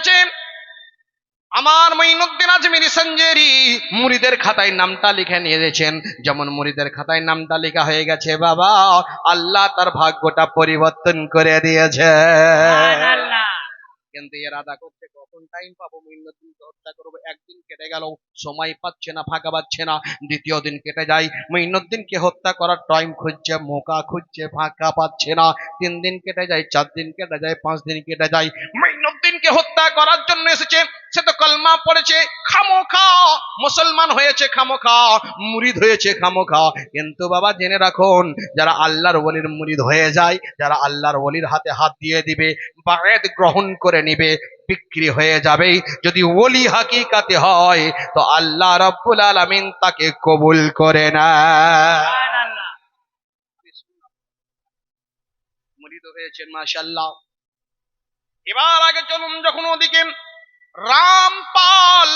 গেছে। আমার মঈনুদ্দিন আজমিরি সঞ্জেরি মুরিদের খাতায় নামটা লিখে নিয়ে গেছেন। যেমন মুরিদের খাতায় নামটা লেখা হয়ে গেছে, বাবা আল্লাহ তার ভাগ্যটা পরিবর্তন করে দিয়েছে। কিন্তু এর আদা করতে কখন টাইম পাবো? মঈনুদ্দিনকে হত্যা করবো, একদিন কেটে গেল, সময় পাচ্ছে না, ফাঁকা পাচ্ছে না। দ্বিতীয় দিন কেটে যায়, মঈনুদ্দিনকে হত্যা করার টাইম খুঁজছে, মৌকা খুঁজছে, ফাঁকা পাচ্ছে না। 3 দিন কেটে যায়, 4 দিন কেটে যায়, 5 দিন কেটে যায়। মঈনুদ্দিনকে হত্যা করার জন্য এসেছে, সে তো কলমা পড়েছে খামোখা, মুসলমান হয়েছে খামোখা, মুরিদ হয়েছে খামোখা। কিন্তু বাবা জেনে রাখুন, যারা আল্লাহর ওলির মুরিদ হয়ে যায়, যারা আল্লাহর ওলির হাতে হাত দিয়ে দিবে, বায়াত গ্রহণ করে নিবে, বিক্রি হয়ে যাবে। যদি ওলি হাকিকাতে হয় তো আল্লাহ রাব্বুল আলামিন তাকে কবুল করে না। মুরিদ হয়েছেন মাশাআল্লাহ। এবার আগে চলুন, যখন ওদিকে রামপাল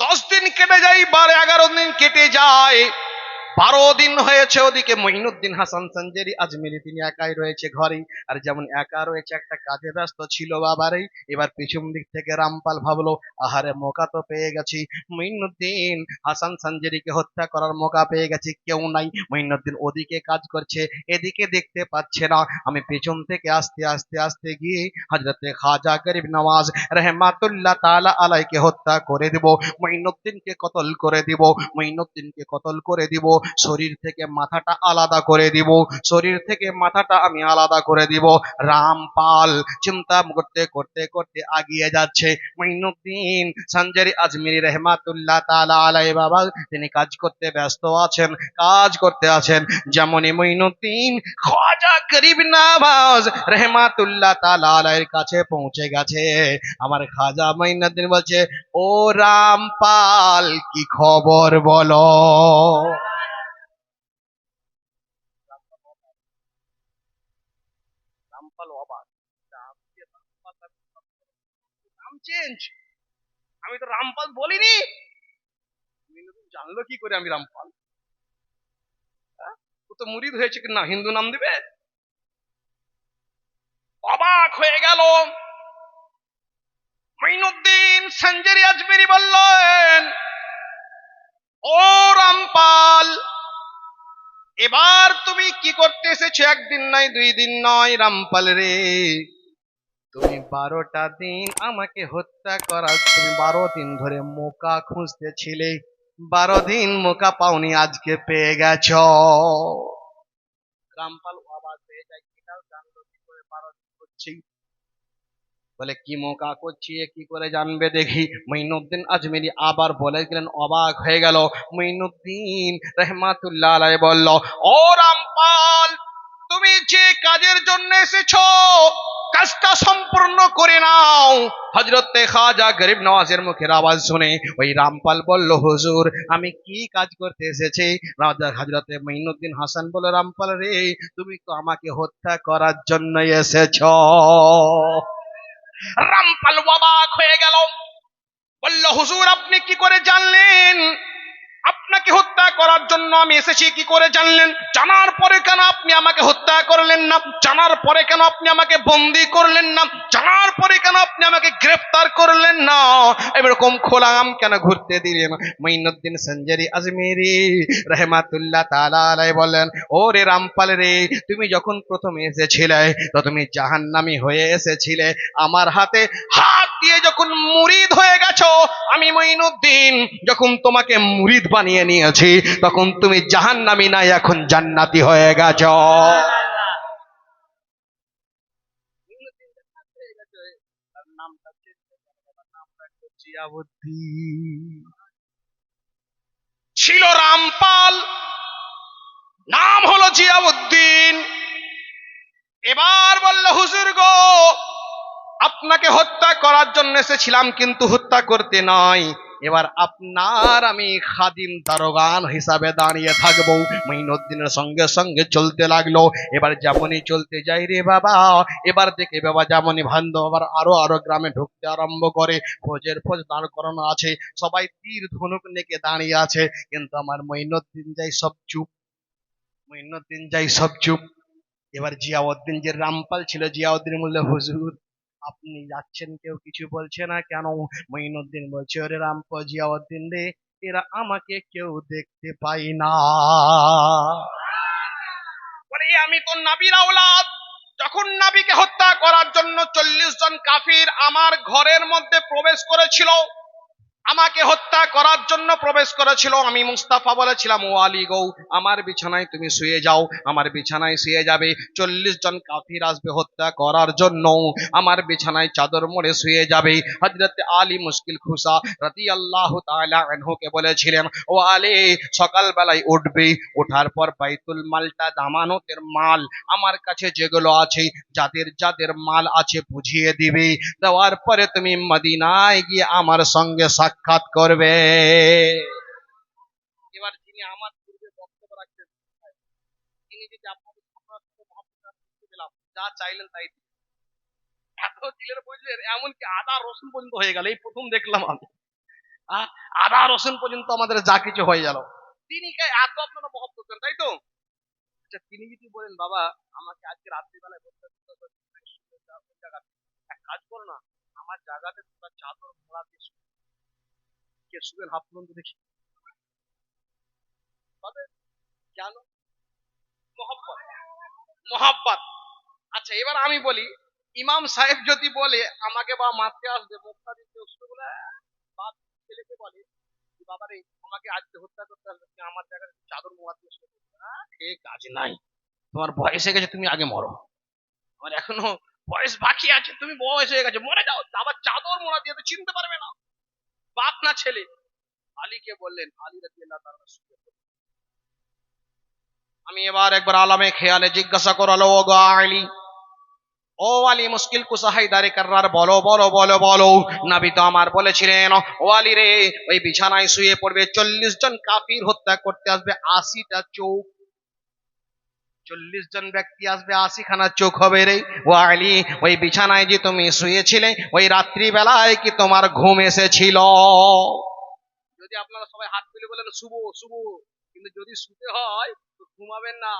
10 দিন কেটে যায়, 11 দিন কেটে যায়, 12 দিন হয়েছে, ওদিকে মঈনুদ্দিন হাসান সঞ্জেরি আজমিরি তিনি একাই রয়েছে ঘরে। আর যেমন একা রয়েছে, একটা কাজে ব্যস্ত ছিল বাবারে। এবার পিছন দিক থেকে রামপাল ভাবলো, আহারে মৌকা তো পেয়ে গেছি, মঈনুদ্দিন হাসান সঞ্জেরিকে হত্যা করার মৌকা পেয়ে গেছি, কেউ নাই। মঈনুদ্দিন ওদিকে কাজ করছে, এদিকে দেখতে পাচ্ছে না। আমি পিছন থেকে আস্তে আস্তে আস্তে গিয়ে হযরতে খাজা গরিব নওয়াজ রাহমাতুল্লাহ তাআলা আলাইহিকে হত্যা করে দেব, মঈনুদ্দিনকে কতল করে দিব, মঈনুদ্দিনকে কতল করে দিব, শরীর থেকে মাথাটা আলাদা করে দিব, শরীর থেকে মাথাটা আমি আলাদা করে দিব। রামপাল চিন্তা করতে করতে করতে আগিয়ে যাচ্ছে। মঈনুদ্দিন সঞ্জেরি আজমিরি রাহমাতুল্লাহ তাআলা আলাইহি বাবা তিনি কাজ করতে ব্যস্ত আছেন, কাজ করতে আছেন। যেমনই মঈনুদ্দিন খাজা গরিব নওয়াজ রাহমাতুল্লাহ তাআলা আলাইহির কাছে পৌঁছে গেছে, আমার খাজা মঈনুদ্দিন বলছে, ও রামপাল কি খবর বলো। রামপাল অবাক, নাম চেঞ্জ, আমি তো রামপাল বলিনি। জানলো কি করে আমি রামপাল? ও তো মুরিদ হয়েছে, কি না হিন্দু নাম দিবে? অবাক হয়ে গেল। মঈনুদ্দিন সঞ্জেরি আজমেরি বললেন, ও রামপাল এবার তুমি কি করতে এসেছো? একদিন নয়, 2 দিন নয়, রামপাল রে তুমি 12টা দিন আমাকে হত্যা করার, তুমি 12 দিন ধরে মৌকা খুঁজতেছিলে, 12 দিন মৌকা পাওনি, আজকে পেয়ে গেছ। রামপাল অবাক হয়ে যায়, এটাও জানলো কি করে 12 দিন করছি? বলে কি মৌকা করছি, কি করে জানবে দেখি। মঈনুদ্দিন আজমিরি আবার বলে গেলেন, অবাক হয়ে গেল। মঈনুদ্দিন রাহমাতুল্লাহ আলাইহি বলল, ও রামপাল তুমি যে কাজের জন্য এসেছো কাজটা সম্পূর্ণ করে নাও। হযরতে খাজা গরিব নওয়াজের মুখের আওয়াজ শুনে ওই রামপাল বলল, হুজুর আমি কি কাজ করতে এসেছি? হযরতে মঈনুদ্দিন হাসান বলে, রামপাল রে তুমি তো আমাকে হত্যা করার জন্য এসেছো। রামপাল অবাক হয়ে গেল, বলল, হুজুর আপনি কি করে জানলেন? আপনাকে হত্যা করার জন্য আমি এসেছি, কি করে জানলেন? জানার পরে কেন আপনি আমাকে হত্যা করলেন না? জানার পরে কেন আপনি আমাকে বন্দী করলেন না? জানার পরে কেন আপনি আমাকে গ্রেফতার করলেন না? এরকম খোলা আম কেন ঘুরতে দিলেন? মঈনুদ্দিন সঞ্জেরি আজমিরি রাহমাতুল্লাহ তাআলা আলাইহি বলেন, ও রে রামপাল রে তুমি যখন প্রথমে এসেছিলে তো তুমি জাহান্নামী হয়ে এসেছিলে, আমার হাতে হাত দিয়ে যখন মুরিদ হয়ে গেছো, আমি মঈনুদ্দিন যখন তোমাকে মুরিদ বানিয়ে নিয়েছি তখন তুমি জাহান্নামী নাই, এখন জান্নাতি হয়ে গেছো। ছিল রামপাল, নাম হলো জিয়াউদ্দিন। এবার বলল, হুজুর গো আপনাকে হত্যা করার জন্য এসেছিলাম, কিন্তু হত্যা করতে নয়, এবার আপনার আমি খাদিম দারোগান হিসাবে দাঁড়িয়ে থাকবো। মঈনুদ্দিনের সঙ্গে সঙ্গে চলতে লাগলো। এবার যেমনই চলতে যাই রে বাবা, এবার দেখে বাবা যেমনই ভান্ড আবার আরো গ্রামে ঢুকতে আরম্ভ করে, ফৌজের ফৌজ দাঁড় করানো আছে, সবাই তীর ধনুক নেকে দাঁড়িয়ে আছে, কিন্তু আমার মঈনুদ্দিন যাই সব চুপ, মঈনুদ্দিন যাই সব চুপ। এবার জিয়াউদ্দিন যে রামপাল ছিল, জিয়াউদ্দিন বলল, হুজুর আপনি যাচ্ছেন, কেউ কিছু বলছে না কেন? মঈনুদ্দিন বলছে, ওরে রাম জিয়াউদ্দিন রে, এরা আমাকে কেউ দেখতে পাই না। বলে আমি তো নবীর আওলাদ। যখন নবীকে হত্যা করার জন্য 40 জন কাফির আমার ঘরের মধ্যে প্রবেশ করেছিল, আমাকে হত্যা করার জন্য প্রবেশ করেছিল, আমি মুস্তাফা বলেছিলাম, ও আলী গো, আমার বিছানায় তুমি শুয়ে যাও। আমার বিছানায় শুয়ে যাবে, 40 জন কাফির আসবে হত্যা করার জন্য, আমার বিছানায় চাদর মুড়ে শুয়ে যাবে। হযরত আলী মুশকিল খুশা রাদিয়াল্লাহু তাআলা আনহুকে বলেছিলেন, ও আলী, সকাল বেলায় উঠবে, ওঠার পর বাইতুল মালটা, জামানতের মাল আমার কাছে যেগুলো আছে, যাদের যাদের মাল আছে বুঝিয়ে দিবে। দেওয়ার পরে তুমি মদিনায় গিয়ে আমার সঙ্গে সাক্ষাৎ করবে। এবার যিনি আমার পূর্বে বক্তব্য রাখছেন, তিনি যদি আপনাদের দিলাম, যা চাইলেন তাই দিলেন। এত দিলের বুঝলেন, এমনকি আদা রসুন পর্যন্ত হয়ে গেল, এই প্রথম দেখলাম আমি। আদা রসুন পর্যন্ত আমাদের যা কিছু হয়ে গেল। তিনি এত আপনারা মহব্বত করেন, তাই তো? আচ্ছা, তিনি যদি বলেন, বাবা আমাকে আজকে রাত্রিবেলায় এক কাজ করো না, আমার জায়গাতে তোমরা চাদর মোড়া দিয়ে কে শুবেন, হাত তুলুন তো দেখি। কেন? মহব্বত, মহব্বত। আচ্ছা, এবার আমি বলি, ইমাম সাহেব যদি বলে আমাকে বা মারতে আসবে, মুক্তাদি বলে বা ছেলেকে বলে, বাবারে আমাকে আজকে হত্যা করতে আসবে, তুমি আমার জায়গায় চাদর মোড়া দিয়ে শুয়ে পড়বে। ঠিক কাজ নাই, তোমার বয়স হয়ে গেছে, তুমি আগে মরো, আমার এখনো বয়স বাকি আছে, তুমি বয়স হয়ে গেছে, মরে যাও। আবার চাদর মোড়া দিয়ে তো চিনতে পারবে না, বাপ না ছেলে। আলীকে বললেন, আলী রাদিয়াল্লাহু তাআলা শুয়ে পড়লেন। আমি এবার একবার আলামে খেয়ালে জিজ্ঞাসা করালো, ও গো আলী, ও আলী মুশকিল কুসা হায়দারে কাররার, বলো বলো বলো বলো। নবী তো আমার বলেছিলেন, ও আলী রে, ওই বিছানায় শুয়ে পড়বে, 40 জন কাফির হত্যা করতে আসবে, 80টা চোখ, 40 জন ব্যক্তি আসবে, 80 খানা চোখ হবে রে। ও আলী, ওই বিছানায় যে তুমি শুয়েছিলে, ওই রাত্রি বেলায় কি তোমার ঘুম এসেছিল? যদি আপনারা সবাই হাত তুলে বলেন শুভ শুভ, কিন্তু যদি শুতে হয় তো ঘুমাবেন না,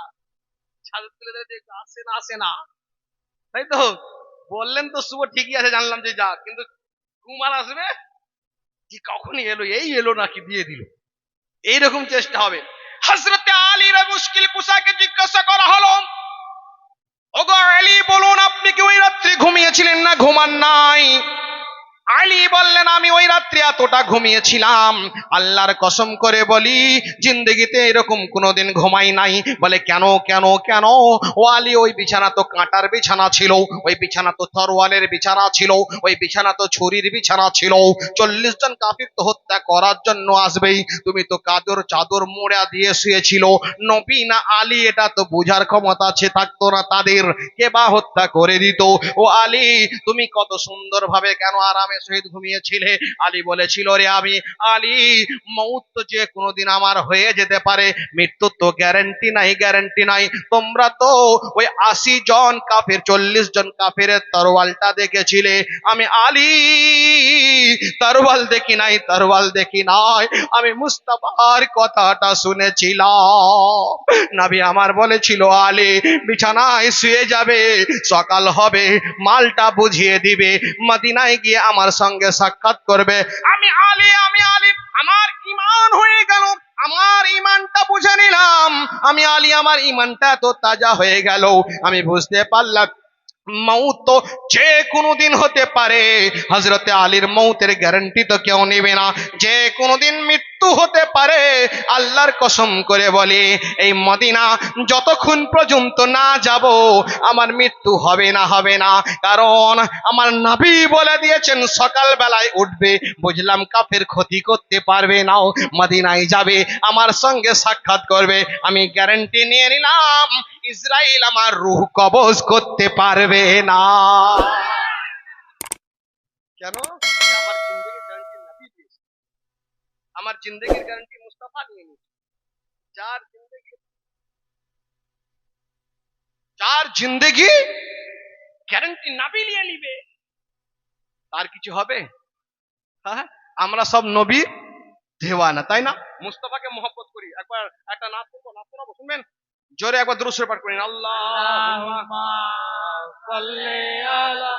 ছাদ তুলে দেখতে আসে না, আসে না, তাই তো? বললেন তো শুভ, ঠিকই আছে, জানলাম যে যা, কিন্তু ঘুম আর আসবে কি? কখনই এলো, এই এলো নাকি দিয়ে দিল, এইরকম চেষ্টা হবে। হযরতে আলী রা মুশকিল কুসাকে জিজ্ঞাসা করা হলো, ওগো আলী, বলুন আপনি কি ওই রাত্রি ঘুমিয়েছিলেন না ঘুমান নাই? আলী বললেন, আমি ওই রাত্রি এতটা ঘুমিয়েছিলাম, আল্লাহর কসম করে বলি জিন্দেগিতে এরকম কোনোদিন ঘুমাই নাই। বলে কেন কেন কেন? ও আলী, ওই বিছানা তো কাঁটার বিছানা ছিল, ওই বিছানা তো তরোয়ালের বিছানা ছিল, ওই বিছানা তো ছুরির বিছানা ছিল, 40 জন কাফির তো হত্যা করার জন্য আসবেই, তুমি তো কাদর চাদর মোড়া দিয়ে শুয়েছিল। নবী না আলী, এটা তো বুঝার ক্ষমতা আছে থাকতো না তাদের, কে বা হত্যা করে দিত। ও আলী, তুমি কত সুন্দর ভাবে কেন আরামে সহিত ঘুমিয়েছিলে? আলী বলেছিল, রে আমি আলী, মউত তো যে কোনোদিন আমার হয়ে যেতে পারে, মৃত্যুর তো গ্যারান্টি নাই, গ্যারান্টি নাই। তোমরা তো ওই 80 জন কাফের, 40 জন কাফের তরোয়ালটা দেখেছিলে, আমি আলী তরোয়াল দেখি নাই, তরোয়াল দেখি নাই, আমি মুস্তাফার কথাটা শুনেছিলাম। নবী আমার বলেছিল, আলী বিছানায় শুয়ে যাবে, সকাল হবে, মালটা বুঝিয়ে দিবে, মদিনায় গিয়ে আমার সঙ্গে সাক্ষাৎ করবে। আমি আলী, আমি আলী, আমার ঈমান হয়ে গেল, আমার ঈমানটা বুঝে নিলাম। আমি আলী, আমার ঈমানটা তো তাজা হয়ে গেল। আমি বুঝতে পারলাম মৌত তো যে কোনো দিন হতে পারে। হযরতে আলীর মৌতের গ্যারান্টি তো কেউ নেবে না, যে কোনো দিন মৃত্যু হতে পারে। আল্লাহর কসম করে বলি, এই মদিনা যতক্ষণ পর্যন্ত না যাব, আমার মৃত্যু হবে না, হবে না। কারণ আমার নবী বলে দিয়েছেন সকাল বেলায় উঠবে, বুঝলাম কাফের ক্ষতি করতে পারবে না, মদিনায় যাবে, আমার সঙ্গে সাক্ষাৎ করবে। আমি গ্যারান্টি নিয়ে নিলাম, ইসরাইল আমার রূহ কবজ করতে পারবে না। কেন? আমার জিন্দেগির গ্যারান্টি নবী দিয়েছে, আমার জিন্দেগির গ্যারান্টি মুস্তাফা নিয়ে নিয়েছে। যার জিন্দেগি, যার জিন্দেগি গ্যারান্টি নবী নিয়ে নিবে, তার কিছু হবে? হ্যাঁ, আমরা সব নবী দেওয়ানা, তাই না? মুস্তাফাকে মহব্বত করি। একবার একটা নাচ করবো, নাচ শোনাবো, শুনবেন? জোরে একবার দুরূদ শরীফ পাঠ করেন, আল্লাহুম্মা সাল্লি আলা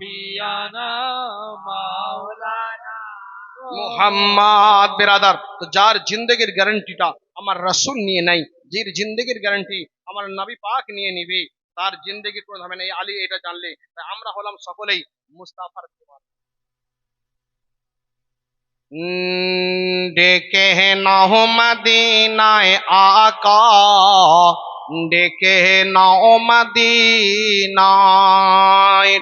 নবিয়ানা মাওলানা মুহাম্মদ বিরাদার। তো যার জিন্দগির গ্যারান্টিটা আমার রাসূল নিয়ে নাই, যার জিন্দগির গ্যারান্টি আমার নবী পাক নিয়ে নিবে, তার জিন্দগি কোনো হবে না। এই আলী এটা জানলে তাই আমরা হলাম সকলেই মুস্তাফার গোলাম। ডেকে নাও মদিনায় আকা, ডেকে নাও মদিনায়,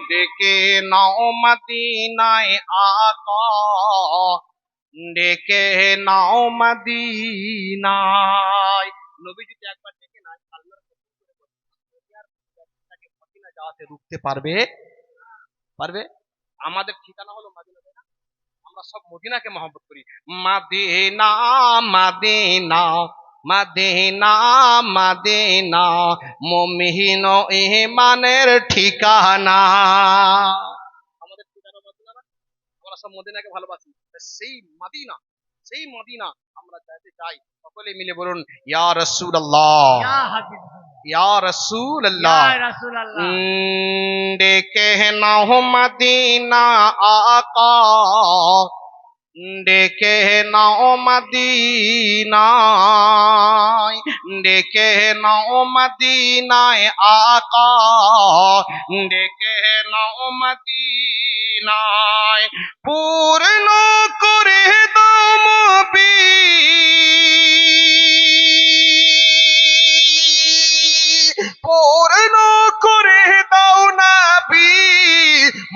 ডেকে নাও মদিনায় আকা, ডেকে নাও মদিনায়। নবী যদি একবার ডেকে নাই আল্লাহর কসম করে বলি, দুনিয়ার তাকে মদিনা যাওয়াতে রুখতে পারবে? পারবে? আমাদের ঠিকানা হলো মদিনা, তাই না? আমরা সব মদিনাকে মহব্বত করি। মদিনা মদিনা মদিনা মদিনা, মুমিন ও ইমানের ঠিকানা। আমাদের ঠিকানা মদিনা না? আমরা সব মদিনাকে ভালোবাসি। সেই মদিনা, সেই মদিনা আমরা যাইতে চাই। সকলে মিলে বলুন ইয়া রাসূলুল্লাহ, ইয়া হাবিব, ইয়া রাসূলুল্লাহ। ইয়া রাসূলুল্লাহ। ডেকে নাও মদিনা আকা, ডেকে নাও মদিনায়, ডেকে নাও মদিনায় আকা, ডেকে নাও মদিনায়। পূর্ণ করে দাও মবি, পূর্ণ করে দাও নবী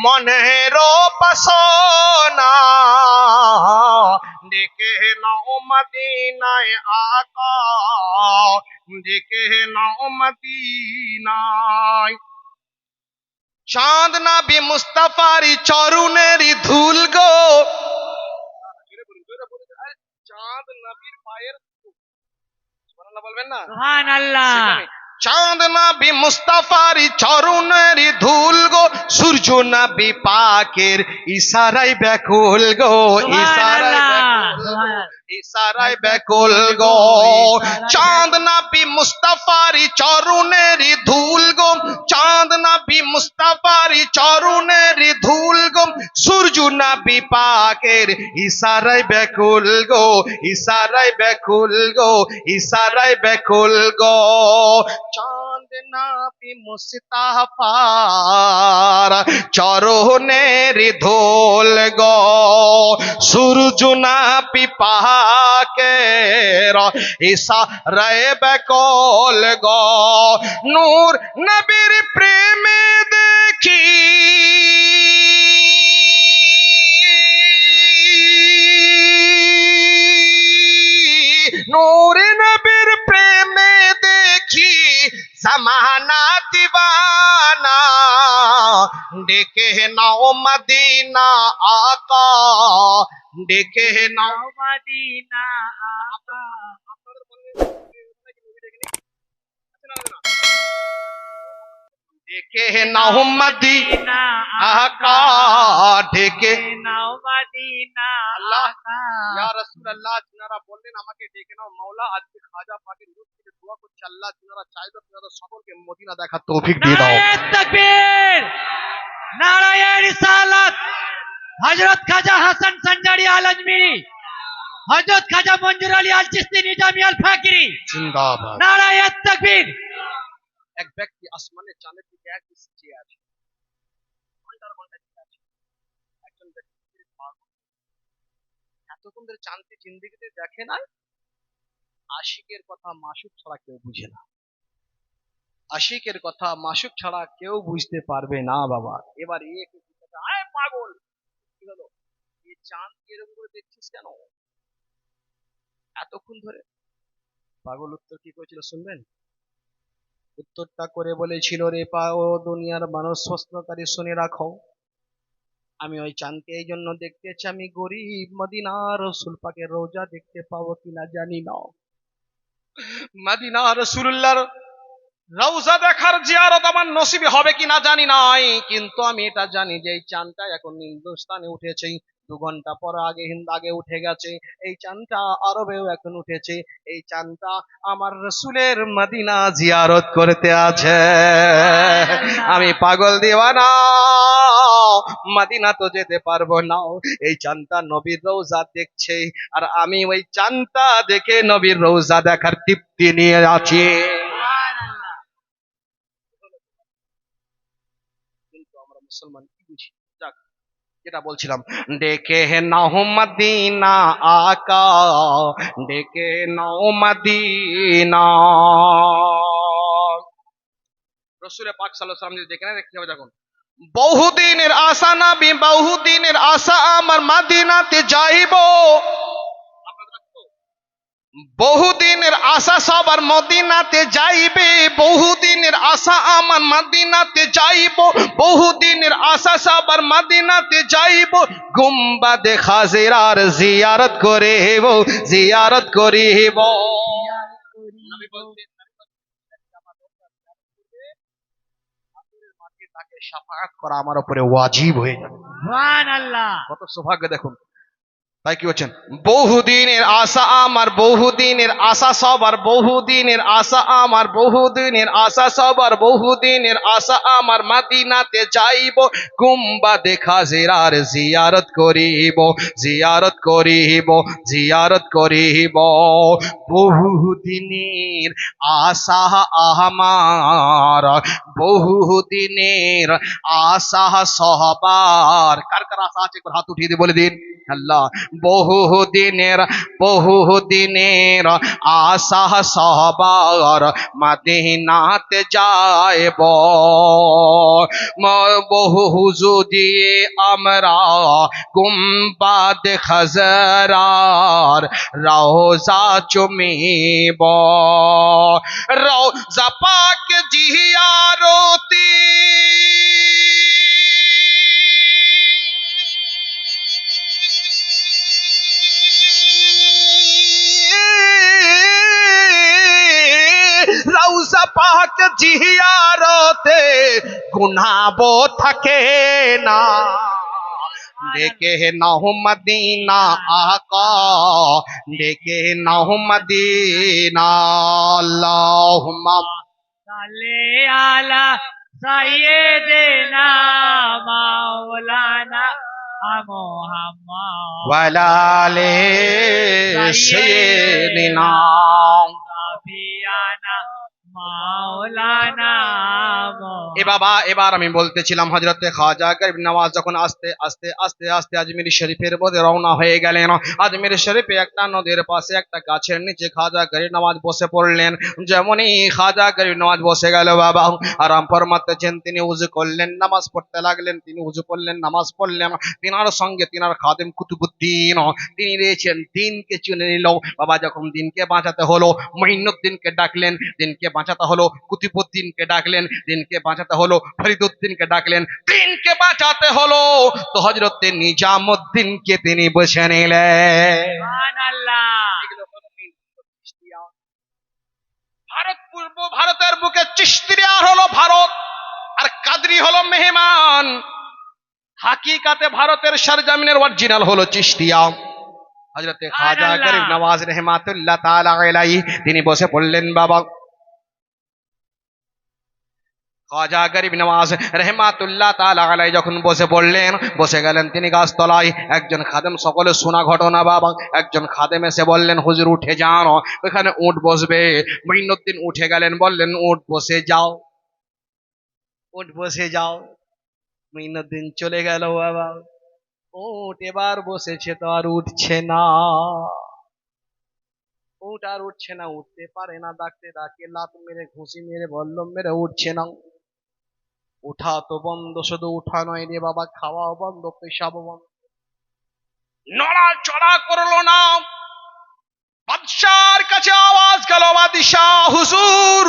মনের বাসনা, ডেকে নাও মদিনায় আকা, ডেকে নাও মদিনায়। চাঁদ নবী মুস্তাফারি চরণেরই ধুল গো, চাঁদ নবীর পায়ের ধুল, সুবহানাল্লাহ বলবেন না? সুবহানাল্লাহ। সেখানে চাঁদ নবী মুস্তাফারি চরণেরই ধুল গো, সূর্য নবী পাকের ইশারায় ব্যাকুল গো, ইশারায় ব্যাকুল গো, ইশারায় ব্যাকুল গো। চাঁদ নবী মুস্তাফারি চরণেরই ধুল গো, চাঁদ নবী মুস্তাফারি চরণেরই ধুল গো, সূর্য নবী পাকের ইশারায় ব্যাকুল গো, ইশারায় ব্যাকুল গো, ইশারায় ব্যাকুল গো। চাঁদ নবী মুস্তাফার চরণের ধুল গো, সূর্য নবী পাকের ইশারায় ব্যাকুল গো। নূর নবীর প্রেমে দেখি, নূর নবীর প্রেমে দেখি জামানা দিবানা, ডেকে নাও মদিনা আকা, ডেকে নাও মদিনা আকা। আপনাদের মনে আছে নাকি নবী দেখেনি? আছে না? আছে না? ডেকে নাও মদিনা আকা, ডেকে নাও মদিনা আল্লাহ আকা। ইয়া রাসূলুল্লাহ, যারা বললেন আমাকে ডেকে নাও মাওলা, আজকে খাজা পাকের রূপ থেকে দোয়া করছে আল্লাহ, যারা চাইবে আপনারা সকলকে মদিনা দেখার তৌফিক দিয়ে দাও। নারায়ে তাকবীর, নারায়ে রিসালাত। হযরত খাজা হাসান সঞ্জারি আল আজমিরি, হযরত খাজা মঞ্জুর আলী আল চিশতি নিজামী আল ফাকিরি, জিন্দাবাদ। নারায়ে তাকবীর। এক ব্যক্তি আসমানে চাঁদের দিকে এক দৃষ্টি চেয়ে আছে, ঘন্টার ঘন্টা চেয়ে আছে। একজন ব্যক্তি পাগল, এতক্ষণ ধরে চাঁদকে জিন্দেগিতে দেখে না। আশিকের কথা মাসুক ছাড়া কেউ বুঝে না, আশিকের কথা মাসুক ছাড়া কেউ বুঝতে পারবে না বাবা। এবার একটু আয় পাগল, কি হলো? এই চাঁদ এরকম করে দেখছিস কেন এতক্ষণ ধরে? পাগল উত্তর কি করেছিল শুনবেন? উত্তরটা করে বলেছিল, রে পাও দুনিয়ার মানুষ প্রশ্নকারী শুনে রাখো, আমি ওই চাঁদকে এই জন্য দেখতে চাই, আমি গরিব, মদিনার রাসূল পাকের রওজা দেখতে পাবো কিনা জানি না। মদিনার রাসূলুল্লাহর রওজা দেখার জিয়ারত আমার নসিবে হবে কিনা জানি নাই, কিন্তু আমি এটা জানি যে এই চাঁদটা এখন হিন্দুস্তানে উঠেছে, 2 ঘন্টা পর আগে উঠে গেছে। এই চাঁদটা আরবেও এখন উঠেছে। এই চাঁদটা আমার রসুলের মদিনা জিয়ারত করতে আছে। আমি পাগল দিওয়ানা, মদিনা তো যেতে পারবো না। এই চাঁদটা নবীর রওজা দেখছে, আর আমি ওই চাঁদটা দেখে নবীর রওজা দেখার তৃপ্তি নিয়ে আছি। কিন্তু আমরা মুসলমান কি বুঝি? যাক, যেটা বলছিলাম, ডেকে নাও মদিনা আকা, ডেকে নাও মদিনা। রসুলের পাক সাল্লাল্লাহু আলাইহি ওয়াসাল্লাম যদি দেখে না, দেখতে হবে। দেখুন, বহুদিনের আশা নবী, বহুদিনের আশা আমার মদিনাতে যাইবো। বহুদিনের আশা সবার মদিনাতে যাইবে, বহুদিনের আশা আমার মদিনাতে যাইব, বহুদিনের আশা সবার মদিনাতে যাইব। গুম্বাদে খাজিরার জিয়ারত করিব, জিয়ারত করিব। নবী বলতেন, তাকে শাফাআত করা আমার উপরে ওয়াজিব হয়ে যাবে। সুবহানাল্লাহ। কত সৌভাগ্য দেখুন। তাই কি হচ্ছেন, বহুদিনের আশা আমার, বহুদিনের আশা সবার, বহুদিনের আশা আমার, বহুদিনের আশা সবার, বহুদিনের আশা আমার মদিনাতে যাইব। গুম্বাদে খাজিরার জিয়ারত করিব, জিয়ারত করিব, জিয়ারত করিব। বহুদিনের আশা আমার, বহুদিনের আশা সবার। কার কার আশা আছে একবার হাত উঠিয়ে দিয়ে বলে দিন। আল্লাহ, বহুদিনের, বহুদিনের আশা সবার মদিনাতে যাইব। বহু যদি আমরা গুম্বাদে খাজরার রওজা চুমিব, রওজা পাক জিয়ারতি রওজা পাক জিয়ারতে গুনাহবো থাকে না। ডেকে নাও মদিনা আকা, ডেকে নাও মদিনা। আল্লাহুম্মা সাল্লি আলা সাইয়্যিদিনা মাওলানা মুহাম্মদ ওয়ালা আলি সাইয়্যিদিনা। সাফিয়ানা মাওলানা এ বাবা, এবার আমি বলতেছিলাম, হযরতে খাজা গরিব নওয়াজ যখন আস্তে আস্তে আস্তে আস্তে আজমির শরীফের পথে রওনা হয়ে গেলেন, আজমির শরীফে একটা নদীর পাশে একটা গাছের নিচে খাজা গরিব নওয়াজ বসে পড়লেন। যেমনই খাজা গরিব নওয়াজ বসে গেল, বাবা আরাম ফরমাতেছেন, তিনি উযু করলেন, নামাজ পড়তে লাগলেন। তিনি উযু করলেন, নামাজ পড়লেন। তিনার সঙ্গে তিনার খাদেম কুতুবুদ্দিন, তিনি রয়েছেন। দিনকে চুনে নিল বাবা। যখন দিনকে বাঁচাতে হলো, মঈনুদ্দিনকে ডাকলেন। দিনকে বাঁচাতে হলো, কুতুবুদ্দিনকে ডাকলেন। দিনকে বাঁচাতে হলো, ফরিদুদ্দিনকে ডাকলেন। দিনকে বাঁচাতে হলো তো হযরতে নিজামুদ্দিনকে তিনি বসে নিলেন। সুবহানাল্লাহ। ভারতের বুকে চিশতিয়া হলো ভারত, আর কাদরি হলো মেহমান। হাকিকাতে ভারতের সরজমিনের অরিজিনাল হলো চিশতিয়া। হযরতে খাজা গরিব নওয়াজ রাহমাতুল্লাহ তাআলা আলাইহি তিনি বসে পড়লেন। বাবা খাজা গরিব নওয়াজ রাহমাতুল্লাহ তাআলা আলাইহি যখন বসে পড়লেন, বসে গেলেন তিনি গাছতলায়। একজন খাদেম, সকলে শোনা ঘটনা বাবা, একজন খাদেম এসে বললেন, হুজুর উঠে যান, ওখানে উট বসবে। মঈনুদ্দিন উঠে গেলেন, বললেন, উট বসে যাও, উট বসে যাও। মঈনুদ্দিন চলে গেল বাবা। উট এবার বসেছে তো আর উঠছে না। উট আর উঠছে না, উঠতে পারে না। ডাকতে ডাকে, লাত মেরে, ঘুষি মেরে, বল্লম মেরে উঠছে না। উঠা তো বন্ধ, শুধু উঠা নয় রে বাবা, খাওয়াও বন্ধ, পেশাবও বন্ধ, নড়াচড়া করলো না। বাদশার কাছে আওয়াজ গেল, বাদশাহ হুজুর,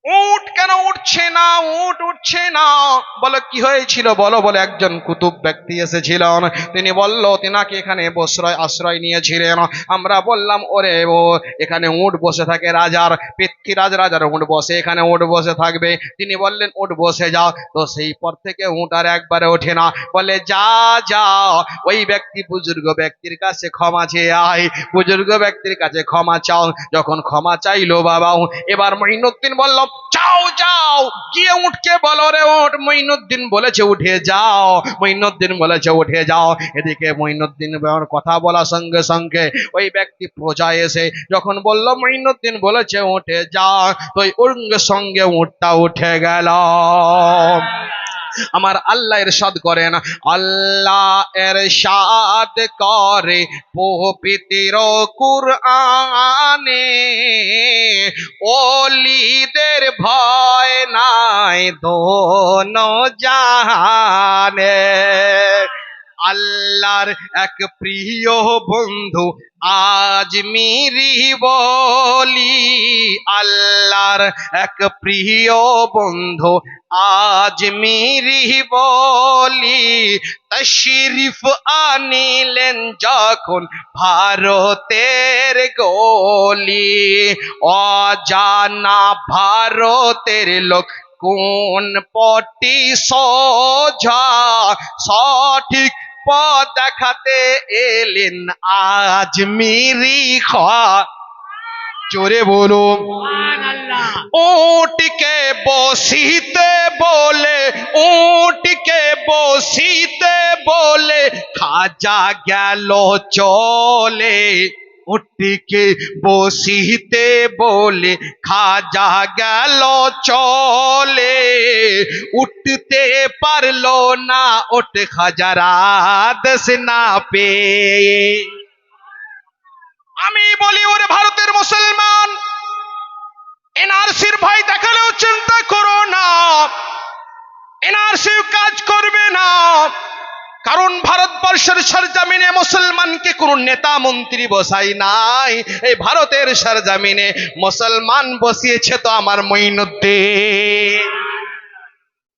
উট কেন উঠছে না, উট উঠছে না। বলো কি হয়েছিল বলো, বলে একজন কুতুব ব্যক্তি এসেছিলেন, তিনি বলল তিনাকে এখানে আশ্রয় নিয়েছিলেন। আমরা বললাম ওরে ও এখানে উট বসে থাকে, রাজার পৃথ্বীরাজ রাজার উট বসে, এখানে উট বসে থাকবে। তিনি বললেন উট বসে যাও। তো সেই পর থেকে উট আর একবারে ওঠে না। বলে যা যা ওই ব্যক্তি বুজুর্গ ব্যক্তির কাছে ক্ষমা চেয়ে আয়, বুজুর্গ ব্যক্তির কাছে ক্ষমা চাও। যখন ক্ষমা চাইলো বাবাও, এবার মঈনুদ্দিন বলল যাও যাও গিয়ে উঠকে বলো রে উঠ। মঈনুদ্দিন বলেছে উঠে যাও, মঈনুদ্দিন বলেছে উঠে যাও। এদিকে মঈনুদ্দিন কথা বলা সঙ্গে সঙ্গে ওই ব্যক্তি প্রজা এসে যখন বলল মঈনুদ্দিন বলেছে উঠে যাও, তো ওই সঙ্গে উঠটা উঠে গেল। আমার আল্লাহ ইরশাদ করেন, আল্লাহ ইরশাদ করে পবিত্র কুরআনে, ওলিদের ভয় নাই দোনো জাহানে। আল্লাহর এক প্রিয় বন্ধু আজমিরি বলি, আল্লাহর এক প্রিয় বন্ধু আজমিরি বলি, তশরিফ আনিলেন যখন ভারতের গলি। অজানা ভারতের লোক কোন পটি সোজা, সঠিক পথ দেখাতে এলেন আজমিরি জোরে বলো উটকে বসিতে বলে, উটকে বসিতে বলে খাজা গেল চলে। উটকে বসিতে বলে খাজা গেল চলে, উঠতে পারলো না উট খাজারা দশ না পেয়ে। আমি বলি ওরে ভারতের মুসলমান, এনআরসির ভয় দেখালেও চিন্তা করো না, এনআরসি কাজ করবে না। কারণ ভারতবর্ষের সরজমিনে মুসলমানকে কোন নেতা মন্ত্রী বসাই নাই, এই ভারতের সরজমিনে মুসলমান বসিয়েছে তো আমার মঈনুদ্দিন।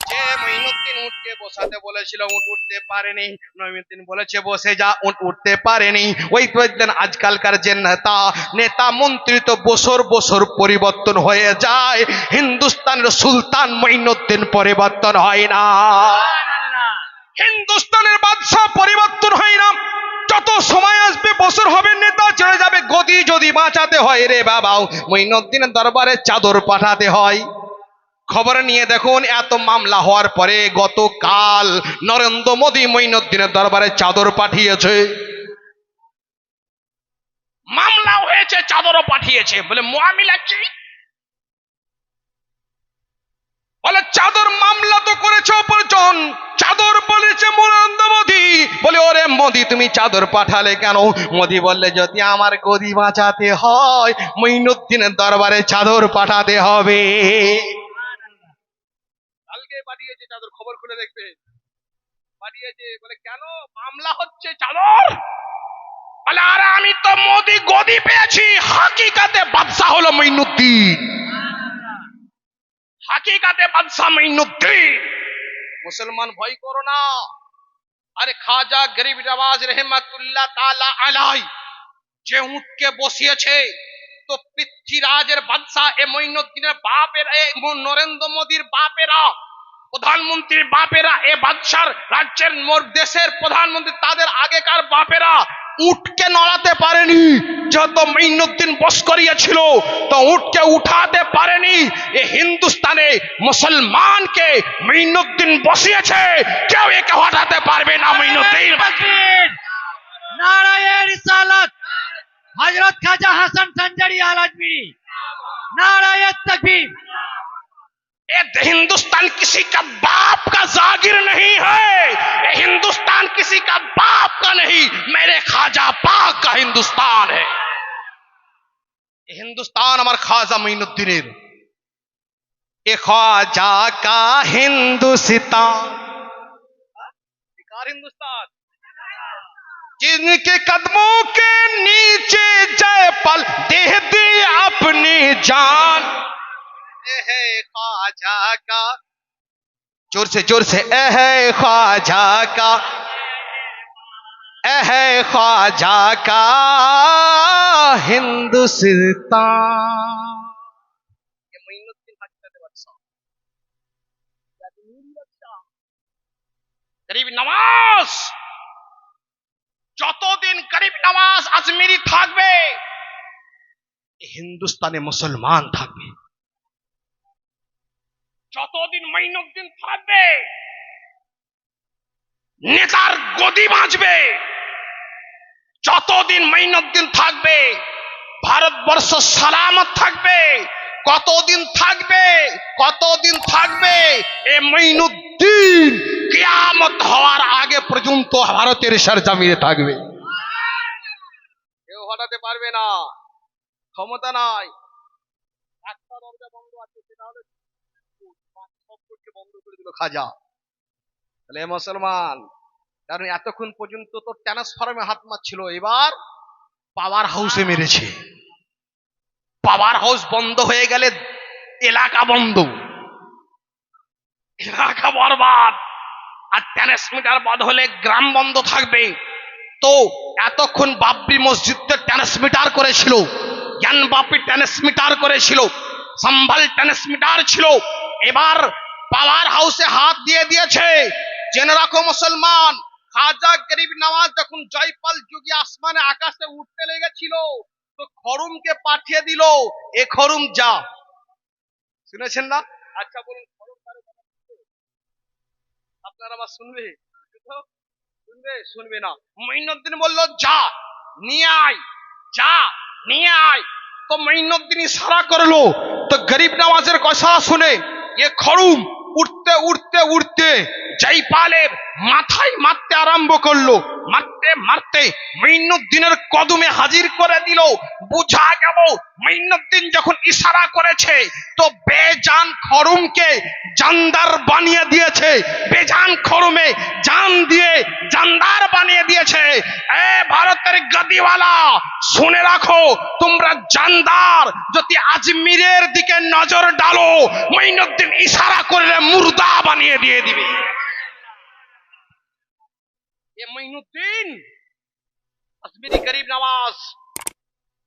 যে মঈনুদ্দিন উঠকে বসাতে বলেছিল উঠ উঠতে পারেনি, মঈনুদ্দিন বলেছে বসে যা, উঠ উঠতে পারেনি। ওই তো একদিন আজকালকার যে নেতা মন্ত্রী তো বছর বছর পরিবর্তন হয়ে যায়, হিন্দুস্তানের সুলতান মঈনুদ্দিন পরিবর্তন হয় না, হিন্দুস্তানের বাদশাহ পরিবর্তন হয় না। যত সময় আসবে বছর হবে নেতা চলে যাবে, গদি যদি বাঁচাতে হয় রে বাবাও মঈনুদ্দিনের দরবারে চাদর পাঠাতে হয়। খবর নিয়ে দেখুন এত মামলা হওয়ার পরে গতকাল নরেন্দ্র মোদী মঈনুদ্দিনের দরবারে চাদর পাঠিয়েছে, মামলা হয়েছে চাদরও পাঠিয়েছে। বলে মুআমিলা কি? বলে চাদর মামলা তো করেছে অপরজন, চাদর বলেছে নরেন্দ্র মোদী। বলে ওরে মোদী তুমি চাদর পাঠালে কেন? মোদী বললে যদি আমার গদি বাঁচাতে হয় মঈনুদ্দিনের দরবারে চাদর পাঠাতে হবে। কালকে পাঠিয়েছে চাদর, খবর খুলে দেখবে পাঠিয়েছে। বলে কেন মামলা হচ্ছে চাদর? বলে আরে আমি তো মোদী গদি পেয়েছি, হাকিকাতে বাদশা হলো মঈনুদ্দিন, হাকিকাতে বাদশা মঈনুদ্দিন। মুসলমান ভয় করো না। আরে খাজা গরিব নওয়াজ রহমাতুল্লাহ তাআলা আলাই যে উটকে বসিয়েছে, তো পৃথ্বীরাজের বাদশা এ মঈনুদ্দিনের বাপের, এ নরেন্দ্র মোদীর বাপেরা, প্রধানমন্ত্রীর বাপেরা, এ বাদশার রাজ্যের দেশের প্রধানমন্ত্রী তাদের আগেকার বাপেরা উটকে নড়াতে পারেনি। যত মঈনুদ্দিন বস করিয়েছিল তো উটকে উঠাতে পারেনি। এ হিন্দুস্তানে মুসলমানকে মঈনুদ্দিন বসিয়েছে, কেউ একে হটাতে পারবে না। মঈনুদ্দিন নারায়ে রিসালাত হযরত খাজা হাসান সঞ্জারি আল আজমিরি, नाराये तकबीर। ये हिंदुस्तान किसी का बाप का जागिर नहीं है, ये हिंदुस्तान किसी का बाप का नहीं, मेरे खाजा पाक का हिंदुस्तान है। ये हिंदुस्तान हमारे खाजा मोइनुद्दीन, ये ख्वाजा का हिंदुस्तान, हिंदुस्तान जिनके कदमों के नीचे जयपाल दे दी अपनी जान, है ख्वाजा का, जोर से है ख्वाजा का, है ख्वाजा का हिंदुस्तान। ये मोइनुद्दीन हजरत बादशाह गरीব নওয়াজ, যতদিন গরিব নওয়াজ আজমিরি থাকবে হিন্দুস্তানে মুসলমান থাকবে। যতদিন মঈনুদ্দিন থাকবে নেতার গদি বাঁচবে। যতদিন মঈনুদ্দিন থাকবে ভারতবর্ষ সালামত থাকবে। কতদিন থাকবে, কতদিন থাকবে এ মঈনুদ্দিন কিয়ামত হওয়ার আগে পর্যন্ত ভারতের সরজমিনে থাকবে। কেউ হটাতে পারবে না, ক্ষমতা নাই। একটা দরজা বন্ধ আছে, সেটা হলো সবকে বন্ধ করে দিল খাজা। তাহলে মুসলমান, কারণ এতক্ষণ পর্যন্ত তো ট্রান্সফরমে হাত মারছিল, এবার পাওয়ার হাউসে মেরেছে। পাওয়ার হাউস বন্ধ হয়ে গেলে এলাকা বন্ধ, এলাকা বরবাদ। আর ট্রান্সমিটার বন্ধ হলে গ্রাম বন্ধ থাকবে। তো এতক্ষণ বাবরি মসজিদে ট্রান্সমিটার করেছিল, জ্ঞান বাপি ট্রান্সমিটার করেছিল, সম্ভাল ট্রান্সমিটার ছিল, এবার পাওয়ার হাউসে হাত দিয়ে দিয়েছে। জেনে রাখো মুসলমান, খাজা গরিব নওয়াজ যখন জয়পাল যুগে আসমানে আকাশে উঠতে লেগেছিল তো খরুমকে পাঠিয়ে দিল, এ খরুম যা। শুনেছেন না? আচ্ছা বলুন, খরুম কারে কথা বলছে? আপনারা আবার শুনবে? শুনবে? শুনবে না। মঈনুদ্দিন বলল যা নিয়ে আয়, যা নিয়ে আয়। তো মঈনুদ্দিন ইশারা করলো, তো গরিব নওয়াজের কথা শুনে এ খরুম উঠতে উঠতে উঠতে জয়পালের মাথায় মারতে আরম্ভ করলো। মারতে মারতে মঈনুদ্দিনের কদমে হাজির করে দিল। বোঝা গেল মঈনুদ্দিন যখন ইশারা করেছে তো বেজান খরুমকে জানদার বানিয়ে দিয়েছে। বেজান খরুমে জান দিয়ে জানদার বানিয়ে দিয়েছে। এ ভারতের গদিওয়ালা শুনে রাখো, তোমরা জানদার যদি আজমিরের দিকে নজর ডালো মঈনুদ্দিন ইশারা করলে মুর্দা বানিয়ে দিয়ে দিবে। এ মঈনুদ্দিন আজমিরি গরিব নওয়াজ,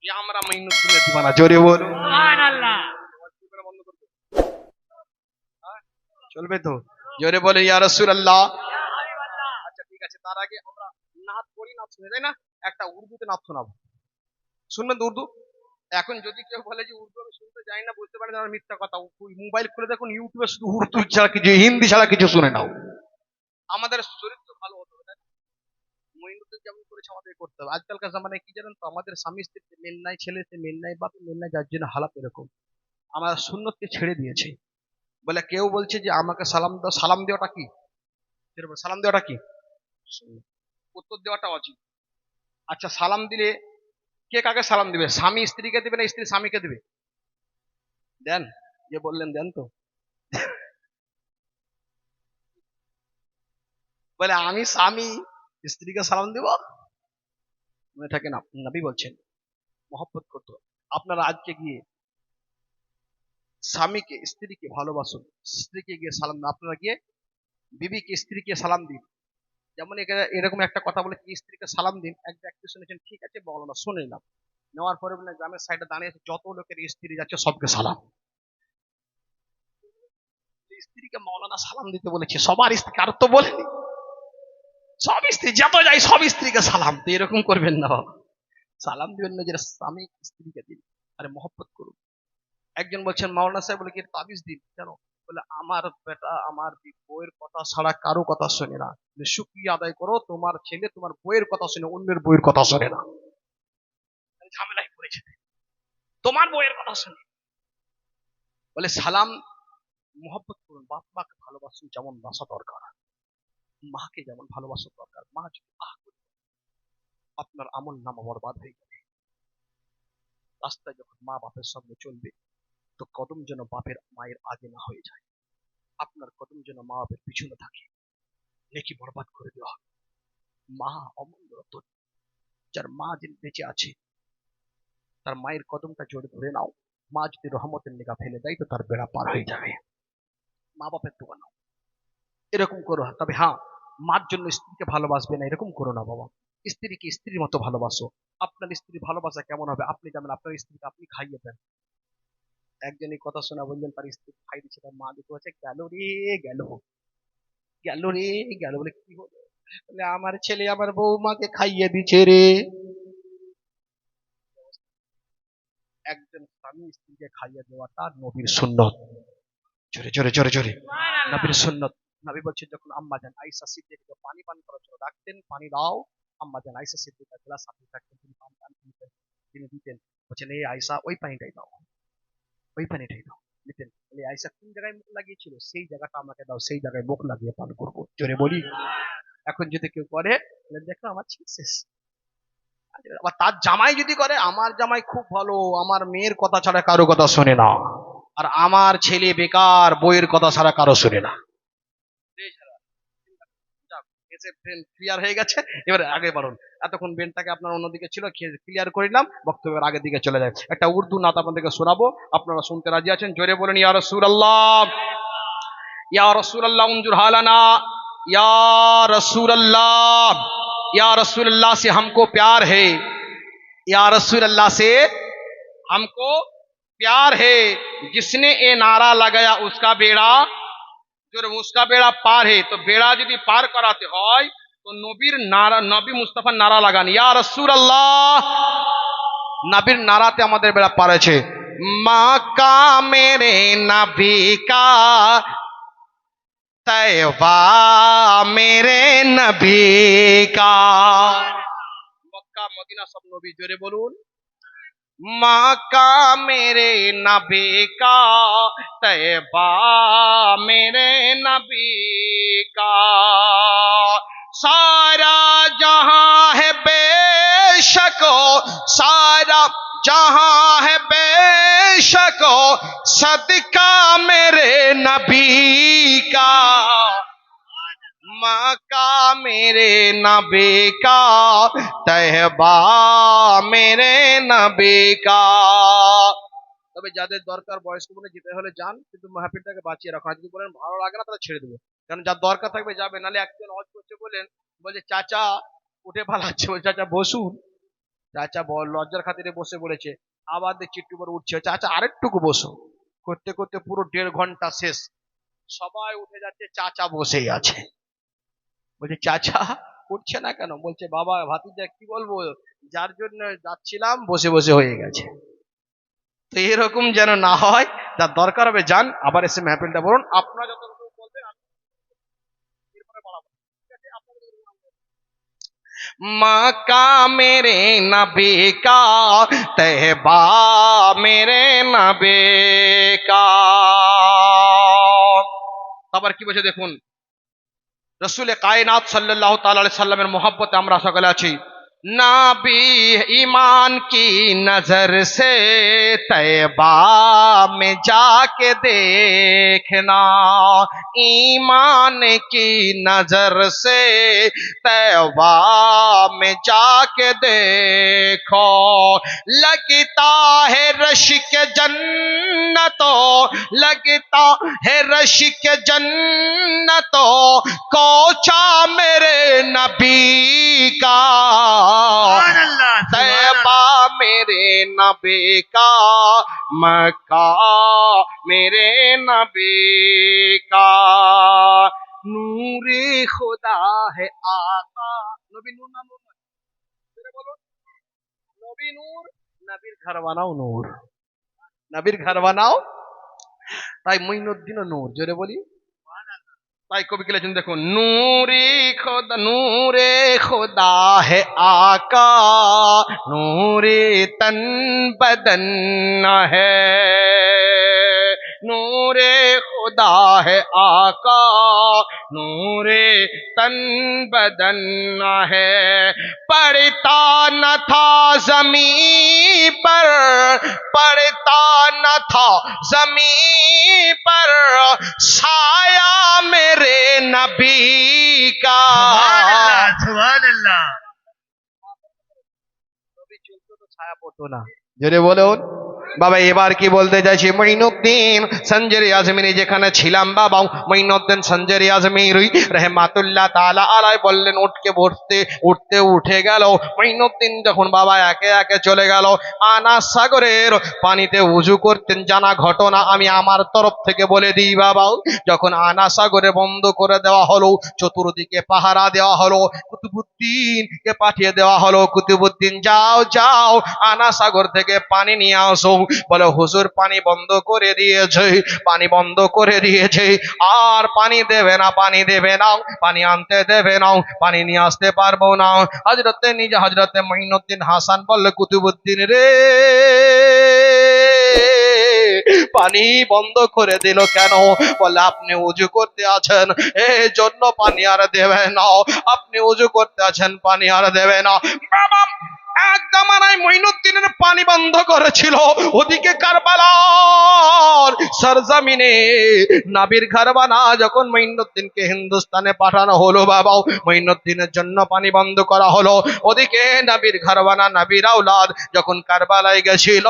এ আমরা মঈনুদ্দিনের দিওয়ানা। জোরে বলো সুবহানাল্লাহ। চলবে তো? জোরে বলে ইয়া রাসূলুল্লাহ। আচ্ছা ঠিক আছে, তার আগে আমরা নাত পড়ি, নাত শুনে, তাই না? একটা উর্দুতে নাত শোনাবো, শুনবেন তো উর্দু? এখন যদি কেউ বলে যে উর্দু আমি শুনতে যাই না, বুঝতে পারেন আমার মিথ্যা কথা। মোবাইল খুলে দেখুন, ইউটিউবে শুধু উর্দু ছাড়া কিছু, হিন্দি ছাড়া কিছু শুনে নাও। আমাদের চরিত্র ভালো হতে হবে, তাই না? মঈনুদ্দিন যেমন করেছে আমাদের করতে হবে। আজকালকার জামানায় কি জানেন তো, আমাদের স্বামী স্ত্রীতে মেল নাই, ছেলেতে মেল নাই, বাপে মেল নাই, যার জন্য হালাত এরকম। আমার সুন্নতকে ছেড়ে দিয়েছে বলে কেউ বলছে যে আমাকে সালাম দাও। সালাম দেওয়াটা কি? সালাম দেওয়াটা কি? উত্তর দেওয়াটা উচিত। আচ্ছা, সালাম দিলে কে কাকে সালাম দিবে? স্বামী স্ত্রীকে দিবে না স্ত্রী স্বামীকে দিবে? দেন, যে বললেন দেন তো। বলে আমি স্বামী স্ত্রীকে সালাম দেব, মনে থাকে না? নবী বলছেন মহব্বত করতে। আপনারা আজকে গিয়ে স্বামীকে স্ত্রীকে ভালোবাসুন, স্ত্রীকে গিয়ে সালাম দিন। আপনারা গিয়ে বিবিকে স্ত্রীকে সালাম দিন। যেমন এরকম একটা কথা বলে স্ত্রীকে সালাম দিন, এক ব্যক্তি শুনেছেন, ঠিক আছে বলো না, শুনে নিলাম। নেওয়ার পরে বলে গ্রামের সাইডে দাঁড়িয়ে যত লোকের স্ত্রী যাচ্ছে সবকে সালাম। স্ত্রীকে মৌলানা সালাম দিতে বলেছে, সবার স্ত্রী, কারো তো বলেনি। সব স্ত্রী যত যাই সব স্ত্রীকে সালাম। তো এরকম করবেন না বাবা, সালাম দিবেন না যেটা স্বামী স্ত্রীকে দিন। আরে মহব্বত করুন। একজন বলছেন মাওলানা সাহেব বলে কি তাবিজ দিন কেন? বলে আমার বেটা আমার বইয়ের কথা ছাড়া কারো কথা শোনে না। শুকরিয়া আদায় করো, তোমার ছেলে তোমার বইয়ের কথা শুনে, অন্যের বইয়ের কথা শোনে না। ঝামেলায় পড়েছে, তোমার বইয়ের কথা শুনে। বলে সালাম মহব্বত করুন, বাপ মাকে ভালোবাসুন যেমন বাসা দরকার, মাকে যেমন ভালোবাসা দরকার। মা যদি আহ করে, আপনার আমল নামা বরবাদ হয়ে যাবে। রাস্তায় যখন মা বাপের সঙ্গে চলবে তো কদম যেন বাপের মায়ের আগে না হয়ে যায়, আপনার কদম যেন মা বাপের পিছনে থাকে, নেকি বরবাদ করে দেওয়া হবে। মা অমূল্য রতন, যার মা যিনি বেঁচে আছে তার মায়ের কদমটা জোরে ধরে নাও, মা যদি রহমতের নিগাহ ফেলে দেয় তো তার বেড়া পার হয়ে যাবে। মা বাপের তো বানাও, এরকম করো। তবে হ্যাঁ, মার জন্য স্ত্রীকে ভালোবাসবে না এরকম করো না বাবা। স্ত্রীকে স্ত্রীর মতো ভালোবাসো। আপনার স্ত্রীর ভালোবাসা কেমন হবে আপনি জানেন। আপনার স্ত্রীকে আপনি খাইয়ে দেন। একজন এই কথা শোনা বললেন, তার স্ত্রী খাই দিচ্ছে, তার মা দেখতে পাচ্ছে, গেল রে গেল, গেল রে গেল। বলে কি হলো? বলে আমার ছেলে আমার বৌমাকে খাইয়ে দিচ্ছে রে। একজন স্বামী স্ত্রীকে খাইয়ে দেওয়াটা নবীর সুন্নত। জোরে জোরে জোরে জোরে, নবীর সুন্নত। নবী বলছেন যখন আম্মা জান আয়েশা সিদ্দিকাকে পানি পান করার জন্য ডাকতেন, পানি দাও, আম্মা জান আয়েশা সিদ্দিকা গ্লাস হাতে থাকতেন, তিনি পানি পান করতেন, তিনি দিতেন। বলছেন এই আয়েশা ওই পানিটাই দাও, ওই পানিটাই দাও, দিতেন। বলে আয়েশা কোন জায়গায় মুখ লাগিয়েছিল, সেই জায়গাটা আমাকে দাও, সেই জায়গায় মুখ লাগিয়ে পান করবো। জোরে বলি। এখন যদি কেউ করে, তাহলে দেখো আমার ছেলে শেষ। আবার তার জামাই যদি করে, আমার জামাই খুব ভালো, আমার মেয়ের কথা ছাড়া কারো কথা শোনে না, আর আমার ছেলে বেকার, বইয়ের কথা ছাড়া কারো শোনে না। ক্লিয়ার হয়ে গেছে, এবার আগে বাড়ুন। এতক্ষণ বেনটাকে আপনার অন্যদিকে ছিল, ক্লিয়ার করিলাম, বক্তব্যের আগের দিকে চলে যায়। একটা উর্দু নাত আপনাদেরকে শোনাবো, আপনারা শুনতে রাজি আছেন? জোরে বলেন ইয়া রাসূলুল্লাহ, ইয়া রাসূলুল্লাহ উনজুর হালানা, ইয়া রাসূলুল্লাহ, या रसूल अल्लाह से हमको प्यार है, या रसूल अल्लाह से हमको प्यार है, जिसने ये नारा लगाया उसका बेड़ा, जो उसका बेड़ा पार है। तो बेड़ा यदि पार कराते হয় তো নবীর নারা, নবী মুস্তাফার নারা লাগান, ইয়া রাসূল আল্লাহ। নবীর নারাতে আমাদের বেড়া পার হয়েছে। মাকা মেরে নবী কা तैबा मेरे नबी का। मक्का मदीना सब नबी, जोरे बोलून। मक्का मेरे नबी का, तैबा मेरे नबी का, सारा जहां है बेशक, सारा जहां है बेशक, सदका मेरे नबी का। मक्का मेरे नबी का, तहबा मेरे नबी का। তবে যাদের দরকার বয়স্ক বলে যেতে হলে যান, কিন্তু মাহফিলটাকে বাঁচিয়ে রাখা। যদি বলেন ভালো লাগে না তাহলে ছেড়ে দেবো, কারণ যার দরকার থাকবে যাবে। নাহলে একজন হজ করছে বলেন, বলছে চাচা উঠে পালাচ্ছে, বলছে চাচা বসুন। চাচা লজ্জার খাতিরে বসে বলেছে, আবার দেখছি একটু পরে উঠছে, চাচা আরেকটুকু বসো। করতে করতে পুরো 1.5 ঘন্টা শেষ, সবাই উঠে যাচ্ছে, চাচা বসেই আছে। বলছে চাচা উঠছে না কেন? বলছে বাবা ভাতিজা কি বলবো, যার জন্য যাচ্ছিলাম বসে বসে হয়ে গেছে। তো এরকম যেন না হয়, যার দরকার হবে যান, আবার এসে মাহফিলটা বলুন। আপনারা যতটুকু বলবেন এরপরে বাড়াবো, ঠিক আছে? मक्का मेरे नबी का, तहबा मेरे नबी का। আবার কি বলছে দেখুন, রসুল কায়নাত সাল্লাল্লাহু তাআলা আলাইহি সাল্লামের মহব্বতে আমরা সকলে আছি। नबी ईमान की नजर से तैबा में जाके देखना, ईमान की नजर से तैबा में जाके देखो, लगता है रश के जन्नतों, लगता है रश के जन्नतों, कोचा मेरे नबी का, तैबा मेरे नबी का, मक्का मेरे नबी का। नूरे खुदा है आका, नबी नूर ना नूर, बोलो नबी नूर, नबीर घर বানাও নূর, নবীর ঘর বানাও। তাই মুইনুদ্দিনও নূর, জোরে বলি। তাই কবি কি লিখেছেন দেখুন, নূরে খোদা, নূরে খোদা হে আকা, নূরে তন বদন है, नूरे खुदा है आका, नूरे तन बदन है, पढ़ता न था जमीन पर, पढ़ता न था जमीन पर, साया मेरे नबी का। সুবহান আল্লাহ। নবী চলতো তো ছায়া পড়তো না, জোরে বলুন। বাবা এবার কি বলতে চাইছি, মঈনুদ্দিন সঞ্জরি আজমিরি যেখানে ছিলাম বাবা, মঈনুদ্দিন সঞ্জরি আজমিরি রহমাতুল্লাহ তাআলা আলাইহি বললেন উঠকে বসতে, উঠতে উঠে গেল মঈনুদ্দিন যখন বাবা একে একে চলে গেল আনাস সাগরের পানিতে উজু করতেন। জানা ঘটনা আমি আমার তরফ থেকে বলে দিই বাবা, যখন আনাস সাগরে বন্ধ করে দেওয়া হলো, চতুর্দিকে পাহারা দেওয়া হলো, কুতুবুদ্দিনকে পাঠিয়ে দেওয়া হলো, কুতুবুদ্দিন যাও যাও আনাস সাগর থেকে পানি নিয়ে আসো। বলে হুজুর পানি বন্ধ করে দিয়েছে, পানি বন্ধ করে দিয়েছে, আর পানি দেবে না, পানি দেবে না, পানি আনতে দেবে না, পানি নিয়ে আসতে পারবো না। হযরতে মঈনুদ্দিন হাসান বললে কুতুবুদ্দিন রে, পানি বন্ধ করে দিল কেন? বলে আপনি উজু করতে আছেন, এই জন্য পানি আর দেবে না, আপনি উজু করতে আছেন, পানি আর দেবে না। বাবা এক জামানায় মঈনুদ্দিনের পানি বন্ধ করেছিল, ওদিকে কারবালার সরজমিনে নাবির ঘরবানা যখন মঈনুদ্দিনকে হিন্দুস্তানে পাঠানো হলো বাবা, মঈনুদ্দিনের জন্য পানি বন্ধ করা হলো। ওদিকে নাবির ঘরবানা নাবির আওলাদ যখন কারবালায় গেছিল,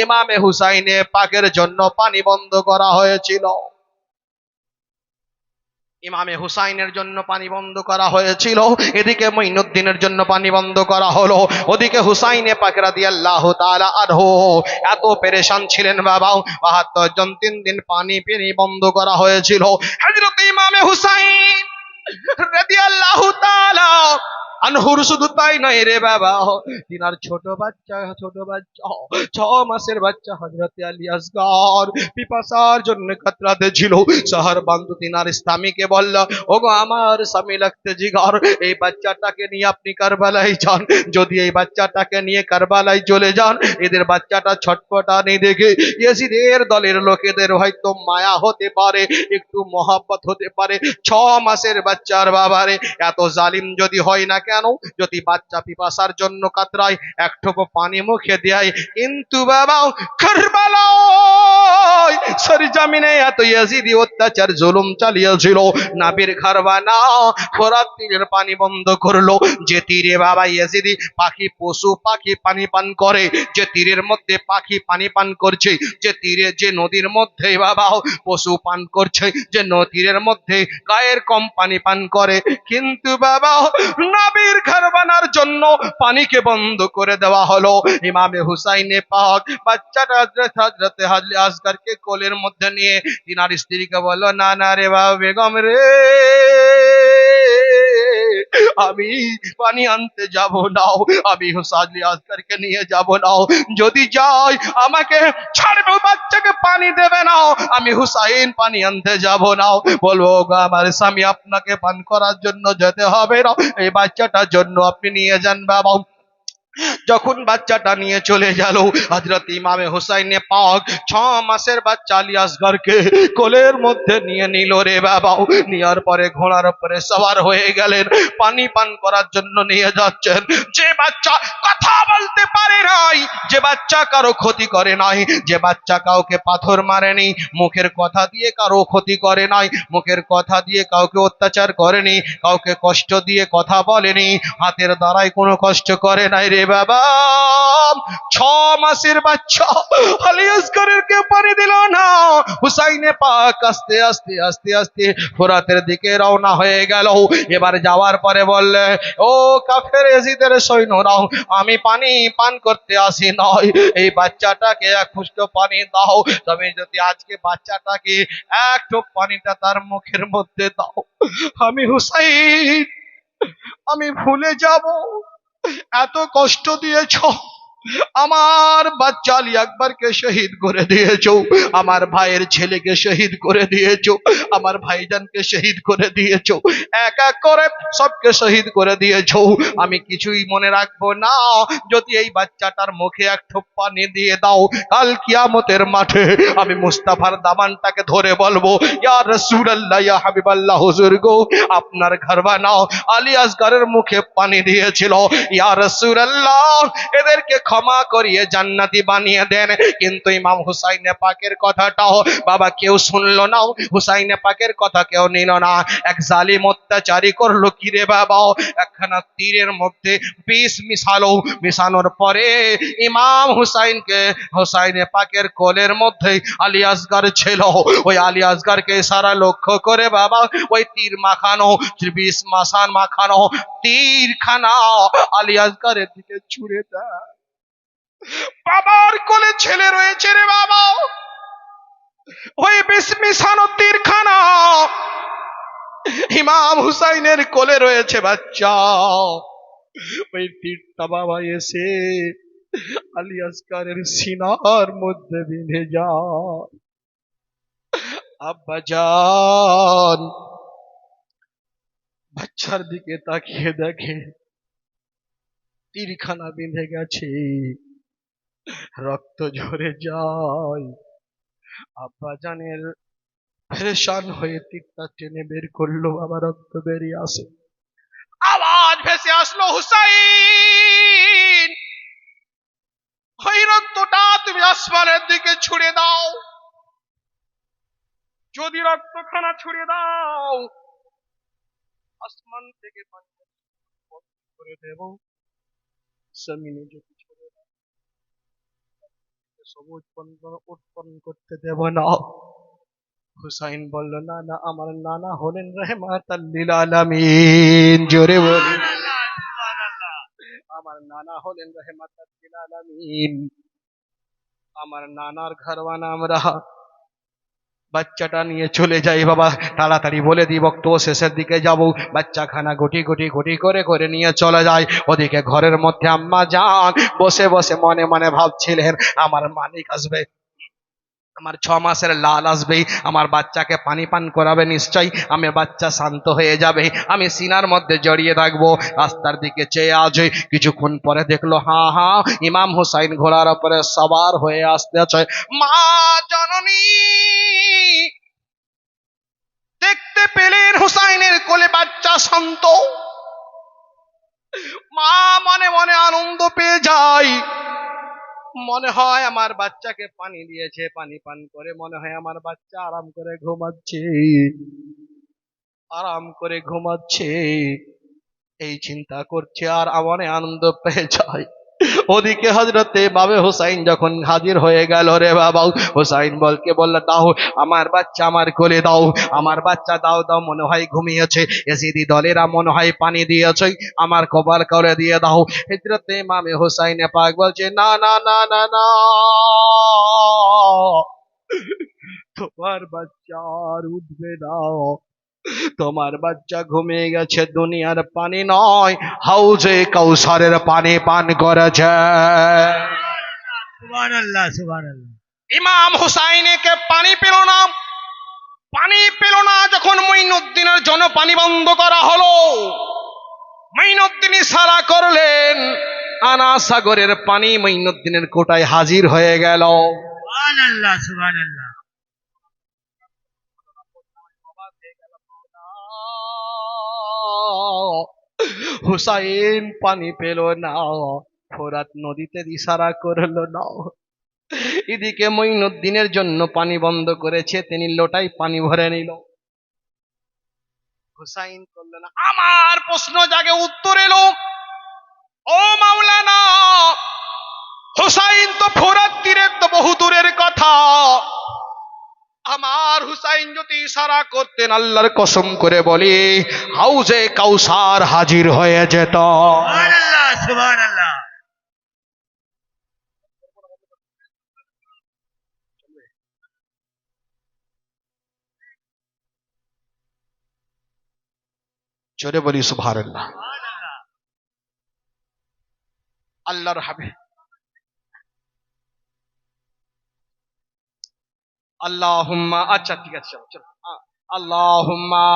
ইমামে হুসাইনে পাকের জন্য পানি বন্ধ করা হয়েছিল। ইমামে হুসাইনের জন্য পানি বন্ধ করা হয়েছিল, এদিকে মঈনুদ্দিনের জন্য পানি বন্ধ করা হলো। ওদিকে হুসাইনে পাক রাদিয়াল্লাহু তাআলা আনহু এত পেরেশান ছিলেন বাবা, ৭২ জন ৩ দিন পানি বন্ধ করা হয়েছিল। হযরত ইমামে হুসাইন রাদিয়াল্লাহু তাআলা আনহুর শুধু তাই নয় রে বাবা, তিনার ছোট বাচ্চা 6 মাসের বাচ্চা হযরতে আলী আসগর পিপাসার জন্য কাতরাতে ছিল। শহর বান্ধু তিনার স্বামীকে বলল, ওগো আমার স্বামী লাগতে জিগর, এই বাচ্চাটাকে নিয়ে আপনি কারবালায় যান। যদি এই বাচ্চাটাকে নিয়ে কারবালায় চলে যান, এদের বাচ্চাটা ছটফটানি দেখে ইয়াজিদের দলের লোকেদের হয়তো মায়া হতে পারে, একটু মহব্বত হতে পারে। 6 মাসের বাচ্চার বাবারে এত জালিম যদি হয় না কেন, যদি বাচ্চা পিপাসার জন্য কাতরায়, এক ঠোপো পানি মুখে দেয়, কিন্তু বাবা কারবালায় সরজমিনে এত ইয়াজিদি অত্যাচার জুলুম চালিয়েছিল, নাবির ঘরবানা ফোরাত তীরের পানি বন্ধ করলো। যে তীরে বাবা ইয়াজিদি পাখি পশু পাখি পানি পান করে, যে তীরের মধ্যে পাখি পানি পান করছে, যে তীরে যে নদীর মধ্যে বাবা পশু পান করছে, যে তীরের মধ্যে গায়ের কম পানি পান করে, কিন্তু বাবা নাবির ঘরবানার জন্য পানিকে বন্ধ করে দেওয়া হলো। ইমামে হুসাইনে পাক বাচ্চাটা হযরতে আলী আসগরকে কোলের মধ্যে নিয়ে তিনার স্ত্রীকে বলল, না না রে বাবা বেগম রে, আমি পানি আনতে যাব না, আমি হুসাইন আসগরকে নিয়ে যাব না, যদি যাই আমাকে ছাড়বে, বাচ্চাকে পানি দেবে না, আমি হুসাইন পানি আনতে যাব না। বলবো গো আমার স্বামী, আপনাকে পান করার জন্য যেতে হবে না, এই বাচ্চাটার জন্য আপনি নিয়ে যান বাবা। যখন বাচ্চাটা নিয়ে চলে গেল, হযরত ইমামে হুসাইনে পাক 6 মাসের বাচ্চা আলী আসগরকে কোলের মধ্যে নিয়ে নিল রে বাবা। নেওয়ার পরে ঘোড়ার উপরে সওয়ার হয়ে গেলেন, পানি পান করার জন্য নিয়ে যাচ্ছেন। যে বাচ্চা কথা বলতে পারে নাই, যে বাচ্চা কারো ক্ষতি করে নাই, যে বাচ্চা কাউকে পাথর মারেনি, মুখের কথা দিয়ে কারো ক্ষতি করে নাই, মুখের কথা দিয়ে কাউকে অত্যাচার করেনি, কাউকে কষ্ট দিয়ে কথা বলেনি, হাতের দ্বারাই কোনো কষ্ট করে নাই রে বাবা, 6 মাসের বাচ্চা আলী আসগরকে পানি দিল না। হুসাইনে পাক আস্তে আস্তে আস্তে আস্তে ফোরাতের দিকে রওনা হয়ে গেল। এবার যাওয়ার পরে বললে, ও কাফের ইয়াজিদের সৈন্যরা, আমি পানি পান করতে আসি নয়, এই বাচ্চাটাকে এক ফুষ্ট পানি দাও, তবে যদি আজকে বাচ্চাটাকে এক টোপ পানিটা তার মুখের মধ্যে দাও, আমি হুসাইন আমি ভুলে যাব, এত কষ্ট দিয়েছ, আমার বাচ্চা আলী আকবরকে শহীদ করে দিয়েছো, আমার ভাইয়ের ছেলেকে শহীদ করে দিয়েছো, আমার ভাইজানকে শহীদ করে দিয়েছো, এক এক করে সবকে শহীদ করে দিয়েছো, আমি কিছুই মনে রাখবো না, যদি এই বাচ্চাটার মুখে এক ঠোপ পানি দিয়ে দাও, কাল কিয়ামতের মাঠে আমি মুস্তাফার দামানটাকে ধরে বলবো, ইয়া রাসূলুল্লাহ ইয়া হাবিবাল্লাহ, হুজুর গো আপনার ঘরবানা আলী আসগরের মুখে পানি দিয়েছিল, ইয়া রাসূলুল্লাহ এদেরকে ক্ষমা করিয়ে জান্নাতি বানিয়ে দেন। কিন্তু ইমাম হুসাইনে পাকের কথাটাও বাবা কেউ শুনলো না, হুসাইনে পাকের কথা কেউ নিল না। এক জালিম অত্যাচারী করলো কি রে বাবা, একখানা তীরের মধ্যে বিষ মিশানোর পরে ইমাম হুসাইনে পাকের কোলের মধ্যে আলী আসগার ছিল। ওই আলী আসগারকে সারা লক্ষ্য করে বাবা ওই তীর মাখানো, বিষ মাখানো তীরখানা আলী আসগারের দিকে ছুড়ে দেয়। বাবার কোলে ছেলে রয়েছে রে বাবা, ওই বিষ মিশানো তীরখানা ইমাম হুসাইনের কোলে রয়েছে বাচ্চা। ওই তীরটা বাবা এসে আলী আসগারের সিনার মধ্যে বিঁধে যায়। আব্বা জান বাচ্চার দিকে তাকিয়ে দেখে তীরখানা বিঁধে গেছে, রক্ত ঝরে যায়। আব্বা জানের পেরেশান হয়ে তীরটা টেনে বের করলো, আবার রক্ত বেরিয়ে আসে। আওয়াজ ভেসে আসলো, হুসাইন ওই রক্তটা তুমি আসমানের দিকে ছুড়ে দাও। যদি রক্তখানা ছুড়ে দাও আসমান থেকে পানি করে দেব, জমিনে যদি ছুড়ে দাও সবুজ উৎপন্ন করতে দেব না। হুসাইন বলল, না না, আমার নানা হলেন রাহমাতাল লিল আলামিন। জোরে বলি, আমার নানা হলেন রাহমাতাল লিল আলামিন। আমার নানার ঘরওয়ানা আমরা। বাচ্চাটা নিয়ে চলে যাই বাবা, তাড়াতাড়ি বলে দিই বক্তব্য শেষের দিকে যাব। বাচ্চাখানা গুটি গুটি গুটি করে করে নিয়ে চলে যায়। ওদিকে ঘরের মধ্যে আম্মা জান বসে বসে মনে মনে ভাবছিলেন, আমার মালিক আসবে, আমার 6 মাসের লাল আসবেই, আমার বাচ্চাকে পানি পান করাবে নিশ্চয়ই, আমার বাচ্চা শান্ত হয়ে যাবে, আমি সিনার মধ্যে জড়িয়ে থাকবো। রাস্তার দিকে চেয়ে আছে, কিছুক্ষণ পরে দেখলো ইমাম হুসাইন ঘোড়ার উপরে সবার হয়ে আসতেছে। মা জননী দেখতে পেলেন হুসাইনের কোলে বাচ্চা শান্ত। মা মনে মনে আনন্দ পেয়ে যায়, মনে হয় আমার বাচ্চাকে পানি দিয়েছে, পানি পান করে মনে হয় আমার বাচ্চা আরাম করে ঘুমাচ্ছে, আরাম করে ঘুমাচ্ছে, এই চিন্তা করছে আর মনে আনন্দ পেয়ে যায়। ওদিকে হযরতে বাবে হুসাইন যখন হাজির হয়ে গেল রে বাবা, হুসাইন বলল, দাও আমার বাচ্চা আমার কোলে দাও, আমার বাচ্চা দাও দাও, মনে হয় ঘুমিয়েছে, এজিদি দলেরা মনে হয় পানি দিয়েছে, আমার কপাল করে দিয়ে দাও। হযরতে ইমামে হুসাইনে পাক বলছে, না না না না না, তোমার বাচ্চা আর উঠবে না, তোমার বাচ্চা ঘুমিয়ে গেছে, দুনিয়ার পানি নয় হাউজে কাউসারের পানি পান করেছে। সুবহানাল্লাহ সুবহানাল্লাহ। ইমাম হুসাইনকে পানি পেল না, পানি পেল না। যখন মঈনুদ্দিনের জন্য পানি বন্ধ করা হলো, মঈনুদ্দিন ইশারা করলেন, আনা সাগরের পানি মঈনুদ্দিনের কোটায় হাজির হয়ে গেল। সুবহানাল্লাহ সুবহানাল্লাহ। হুসাইন পানি পেল না, ফোরাত নদীতে ইশারা করলো না। এদিকে মঈনুদ্দিনের জন্য পানি বন্ধ করেছে, তিনি লোটাই পানি ভরে নিল। হুসাইন করল না। আমার প্রশ্ন জাগে, উত্তর এলো, ও মাওলানা, হুসাইন তো ফোরাত তীরের তো বহু দূরের কথা, আমার হুসাইন যদি ইশারা করতেন, আল্লাহর কসম করে বলি হাউজে কাউসার হাজির হয়ে যেত। সুবহানাল্লাহ সুবহানাল্লাহ। জোরে বলি সুবহানাল্লাহ। আল্লাহর হাবিব আল্লাহুম্মা, আচ্ছা ঠিক আছে, চলো চলো, আল্লাহুম্মা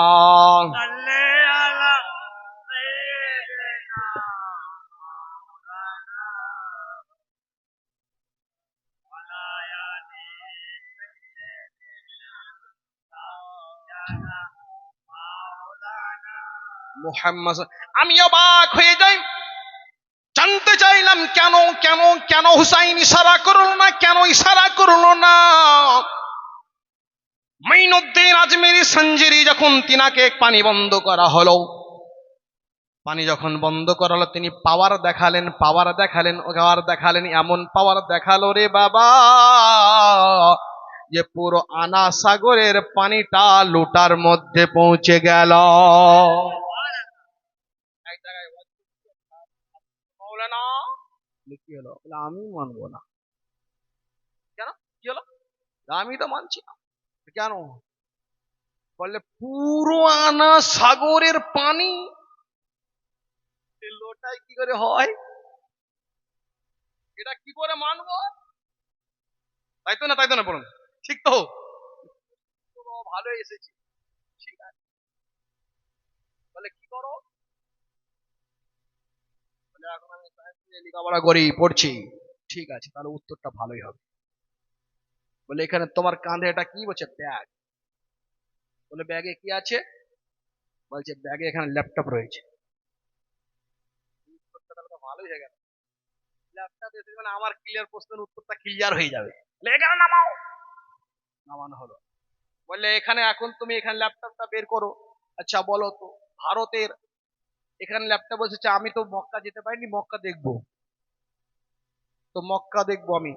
সাল্লি আলা সাইয়্যিদিনা মাওলানা ওয়ালা আলি সাইয়্যিদিনা মাওলানা মুহাম্মদ। আমি অবাক হয়ে যাই, শুনতে চাইলাম কেন কেন কেন হুসাইন ইশারা করলো না, কেন ইশারা করলো না? মঈনুদ্দিন আজমিরি সঞ্জেরি যখন তিনাকে পানি বন্ধ করা হলো, পানি যখন বন্ধ করা হলো, তিনি পাওয়ার দেখালেন, পাওয়ার দেখালেন, এমন পাওয়ার দেখালো রে বাবা, যে পুরো আনা সাগরের পানিটা লোটার মধ্যে পৌঁছে গেল। এক জায়গায় মৌলানা কি হলো? বলে, আমি মানবো না। কেন? কি হলো? আমি তো মানছি না। কেন? বললে পুরো আনা সাগরের পানি লোটায় কি করে হয়? এটা কি করে মানবো? তাই তো না বলুন, ঠিক তো? ভালো এসেছি, ঠিক আছে। বলে কি করো? বলে এখন আমি সায়েন্স নিয়ে লেখাপড়া করি, পড়ছি। ঠিক আছে, তাহলে উত্তরটা ভালোই হবে। বলে এখানে তোমার কাঁধে এটা কি? বলছে ব্যাগ। বলে ব্যাগে কি আছে? বলছে ব্যাগে এখানে ল্যাপটপ রয়েছে। উত্তরটা তাহলে তো ভালোই হয়ে গেল। ল্যাপটপ এসে মানে আমার ক্লিয়ার প্রশ্নের উত্তরটা ক্লিয়ার হয়ে যাবে। বলে এখানে নামাও। নামানো হলো। বললে এখানে এখন তুমি এখানে ল্যাপটপটা বের করো। আচ্ছা বলো তো, ভারতের এখানে ল্যাপটপ বসেছে, আমি তো মক্কা যেতে পারিনি, মক্কা দেখবো, তো মক্কা দেখবো আমি।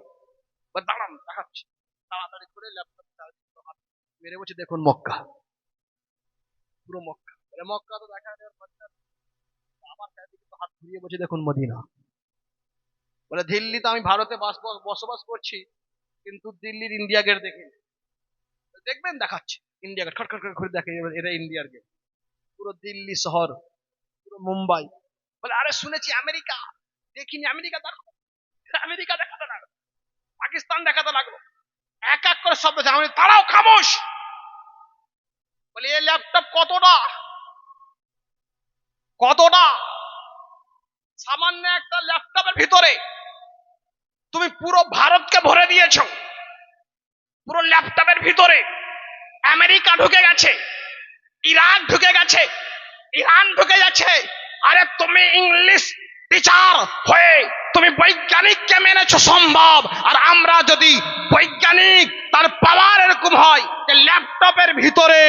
দাঁড়ান দেখাচ্ছি। তাড়াতাড়ি করে ল্যাপটপ মেরে বলছে দেখুন মক্কা, পুরো মক্কা। বলে মক্কা তো দেখা যায়, আমার হাত ঘুরিয়ে বলছে দেখুন মদিনা। বলে দিল্লি তো আমি ভারতে বসবাস করছি, কিন্তু দিল্লির ইন্ডিয়া গেট দেখিনি। দেখবেন দেখাচ্ছে ইন্ডিয়া গেট, খটখট করে ঘুরে দেখে, এটা ইন্ডিয়ার গেট। পুরো দিল্লি শহর, পুরো মুম্বাই। বলে আরে শুনেছি আমেরিকা, দেখিনি। আমেরিকা দেখো, আমেরিকা দেখাতে লাগলো, পাকিস্তান দেখাতে লাগলো, এক এক করে শব্দ। আমি তারাও খামোশ। বলে এই ল্যাপটপ কতটা কতটা সামান্য একটা ল্যাপটপের ভিতরে তুমি পুরো ভারতকে ভরে দিয়েছো। পুরো ল্যাপটপের ভিতরে আমেরিকা ঢুকে গেছে, ইরাক ঢুকে গেছে, ইরান ঢুকে যাচ্ছে। আরে তুমি ইংলিশ টিচার হয়ে তুমি বৈজ্ঞানিককে মেনেছো সম্ভব, আর আমরা যদি বৈজ্ঞানিক তার পাওয়ার এরকম হয় যে ল্যাপটপের ভিতরে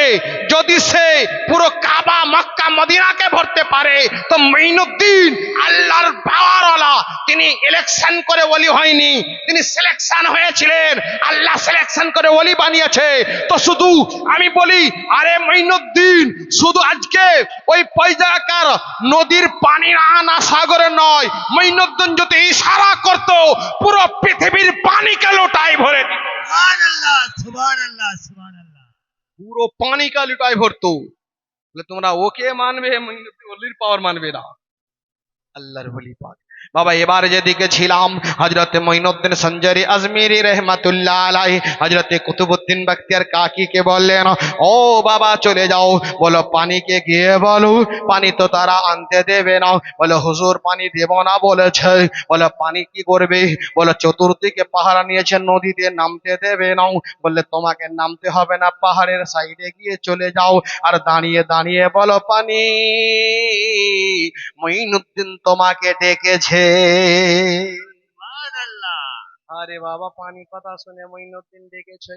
যদি সে পুরো কাবা মক্কা মদিনাকে ভরতে পারে, তো মঈনুদ্দিন আল্লাহর পাওয়ারওয়ালা, তিনি ইলেকশন করে ওলি হয়নি, তিনি সিলেকশন হয়েছিলেন, আল্লাহ সিলেকশন করে ওলি বানিয়েছে। তো শুধু আমি বলি, আরে মঈনুদ্দিন শুধু আজকে ওই পয়জাকার নদীর পানি আনা সাগরে নয়, মঈনুদ্দিন যদি ইশারা করতো পুরো পৃথিবীর পানিকে লোটায় ভরে দিত। সুবহানাল্লাহ, সুবহানাল্লাহ, সুবহানাল্লাহ। পুরো পানিকে লোটায় ভরতো। বলে তোমরা ওকে মানবে, মঈনুদ্দিন ওলির পাওয়ার মানবে না, আল্লাহর ওলি পাক। বাবা এবার যেদিকে ছিলাম, হযরত মঈনুদ্দিন সঞ্জরি আজমিরি রহমাতুল্লাহ আলাইহি হযরত কুতুবউদ্দিন বখতিয়ার কাকিকে বললেন, ও বাবা চলে যাও, বলো পানিকে গিয়ে বলো পানি তো তারা আনতে দেবে না। বলে হুজুর পানি দেব না বলেছে। বলে পানি কি করবে? বলে চতুর্দিকে পাহারা নিয়েছে, নদীতে নামতে দেবে না। বললে তোমাকে নামতে হবে না, পাহাড়ের সাইডে গিয়ে চলে যাও, আর দাঁড়িয়ে দাঁড়িয়ে বলো পানি মঈনুদ্দিন তোমাকে ডেকেছে। সুবহানাল্লাহ। আরে বাবা পানি কথা শুনে মঈনুদ্দিন ডেকেছে।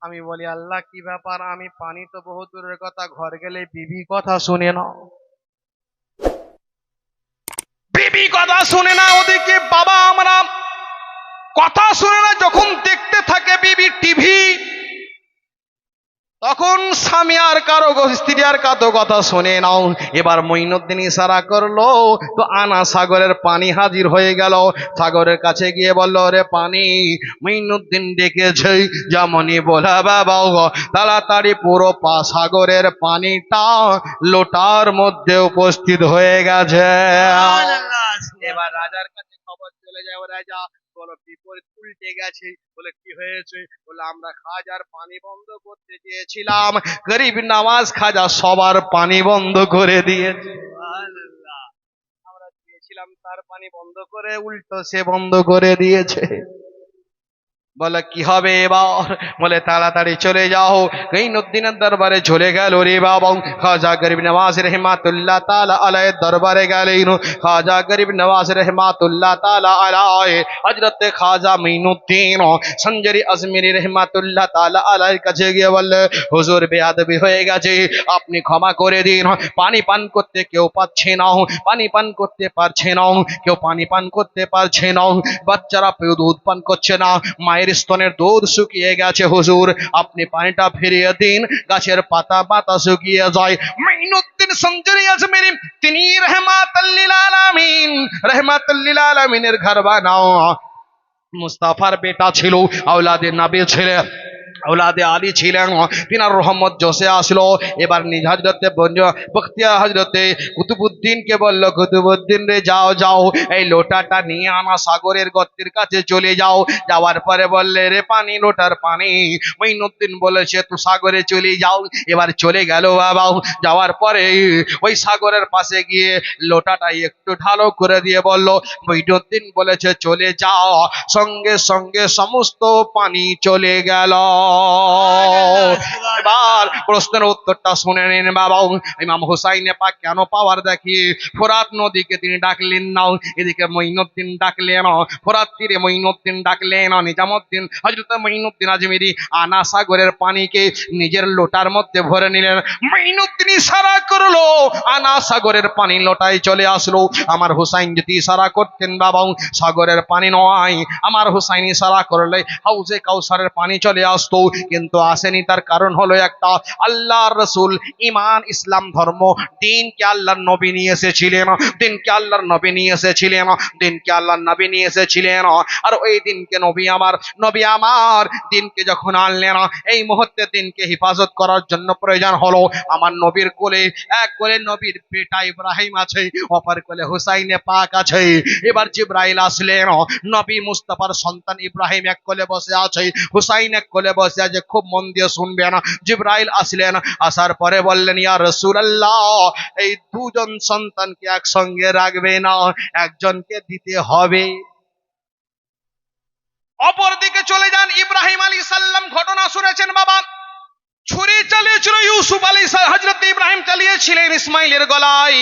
আমি বলি আল্লাহ কি ব্যাপার? আমি পানি তো বহু দূরের কথা, ঘর গেলে বিবি কথা শুনে না, বিবি কথা শুনে না, ওদিকে বাবা আমরা কথা শুনে না। যখন দেখতে থাকে বিবি টিভি, তখন স্বামী আর কারো স্ত্রী আর কারো কথা শোনে নাও। এবার মঈনুদ্দিন ইশারা করলো, তো আনা সাগরের পানি হাজির হয়ে গেল। সাগরের কাছে গিয়ে বলল, রে পানি মঈনুদ্দিন ডেকেছে। যেমনই বলা বাবা তাড়াতাড়ি পুরো সাগরের পানিটা লোটার মধ্যে উপস্থিত হয়ে গেছে। সুবহানাল্লাহ, এবার রাজার কাছে খবর চলে যায়, ও রাজা বলো বিপরীত উল্টে গেছে। বলে কি হয়েছে? বলে আমরা খাজার পানি বন্ধ করতে চেয়েছিলাম, গরিব নামাজ খাজা সবার পানি বন্ধ করে দিয়েছে। সুবহানাল্লাহ। আমরা চেয়েছিলাম তার পানি বন্ধ করে, উল্টো সে বন্ধ করে দিয়েছে। বলে কি হবে এবার? বলে তাড়াতাড়ি চলে যাও। গঈনুদ্দিনের দরবারে চলে গেল রে বাবা। খাজা গরিব নওয়াজ রহমাতুল্লাহ তাআলা আলাইহির দরবারে গেলেন। খাজা গরিব নওয়াজ রহমাতুল্লাহ তাআলা আলাইহি হযরত খাজা মঈনুদ্দিন সঞ্জারি আজমিরি রহমাতুল্লাহ তাআলা আলাইহির কাছে গিয়ে বললে, হুজুর বেয়াদবি হয়ে গেছে, আপনি ক্ষমা করে দিন। পানি পান করতে কেউ পাচ্ছে না, পানি পান করতে পারছে না, কেউ পানি পান করতে পারছে না, বাচ্চারা কেউ দুধ পান করছে না, মায়ের স্তনের দুধ শুকিয়ে গেছে, হুজুর আপনি পানিটা ফিরিয়ে দিন, গাছের পাতা পাতা শুকিয়ে যায়। মাইনুদ্দিন সঞ্জরি আজমেরি তিনি রহমাতুল লিল আলামিন, রহমাতুল লিল আলামিনের ঘর বানাও মুস্তাফার বেটা ছিল, আওলাদে নবী ছিলেন, औलादे आली ছিলেন। তিনার রহমত জোসে আসলো। এবার নিজ হযরতে বখতিয়ার হযরতে কুতুবউদ্দিনকে বলল, কুতুবউদ্দিন রে যাও যাও, এই লোটাটা নিয়ে আনা সাগরের গর্তের কাছে চলে যাও। যাওয়ার পরে বললে, রে পানি, লোটার পানি। মঈনুদ্দিন বলেছে তুই সাগরে চলে যাও। এবার চলে গেল বাবা। যাওয়ার পরে ওই সাগরের পাশে গিয়ে লোটাটা একটু ঢালো করে দিয়ে বলল, মঈনুদ্দিন বলেছে চলে যাও। সঙ্গে সঙ্গে সমস্ত পানি চলে গেল। এবার প্রশ্নের উত্তরটা শুনে নিন বাবা। ইমাম হুসাইন পাক কেন পাওয়ার দেখি ফোরাত নদীকে তিনি ডাকলেন না, এদিকে মঈনুদ্দিন ডাকলেন, ফোরাত তীরে মঈনুদ্দিন ডাকলেন, নিজামুদ্দিন হযরত মঈনুদ্দিন আজমিরি আনা সাগরের পানিকে নিজের লোটার মধ্যে ভরে নিলেন। মঈনুদ্দিন ইশারা করলো, আনা সাগরের পানি লোটায় চলে আসলো। আমার হুসাইন যদি ইশারা করতেন বাবা সাগরের পানি নয়, আমার হুসাইন ইশারা করলে হাউজে কাউসারের পানি চলে আসতো, কিন্তু আসেনি। তার কারণ হলো একটা, আল্লাহর রাসূল ঈমান ইসলাম ধর্ম দিনকে আল্লাহর নবী নিয়ে এসেছিলেন, দিনকে আল্লাহর নবী নিয়ে এসেছিলেন, দিনকে আল্লাহর নবী নিয়ে এসেছিলেন। আর ওই দিনকে নবী আমার দিনকে যখন আনলেন, এই মুহূর্তে দিনকে হেফাজত করার জন্য প্রয়োজন হলো আমার নবীর কোলে, এক কোলে নবীর বেটা ইব্রাহিম আছে, অপর কোলে হুসাইনে পাক আছে। এবার জিবরাইল আসলেন, নবী মুস্তাফার সন্তান ইব্রাহিম এক কোলে বসে আছে, হুসাইন এক কোলে বসে আছে। খুব মন দিয়ে শুনবেন। জিবরাইল আসলেন, আসার পরে বললেন, ইয়া রাসূলুল্লাহ, এই দুজন সন্তানকে একসঙ্গে রাখবে না, একজনকে দিতে হবে। অপর দিকে চলে যান, ইব্রাহিম আলাইহিস সালাম ঘটনা শুনেছেন বাবা। ছুরি চালিয়েছিল ইউসুফ আলাইহিস সালাম, হযরত ইব্রাহিম চালিয়েছিলেন ইসমাইলের গলায়,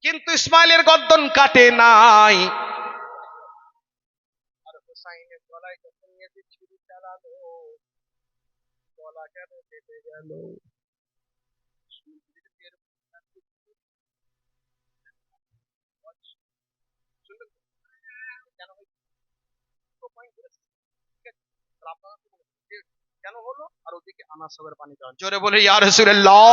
কিন্তু ইসমাইলের গর্দন কাটে নাই। আর হুসাইনের গলায় যখন এসে ছুরি চালালো, গলা কেন কেটে গেল? কেন হলো? আর ওদিকে আনাস সাগরের পানি দেওয়া, জোরে বলে ইয়া রাসূলুল্লাহ।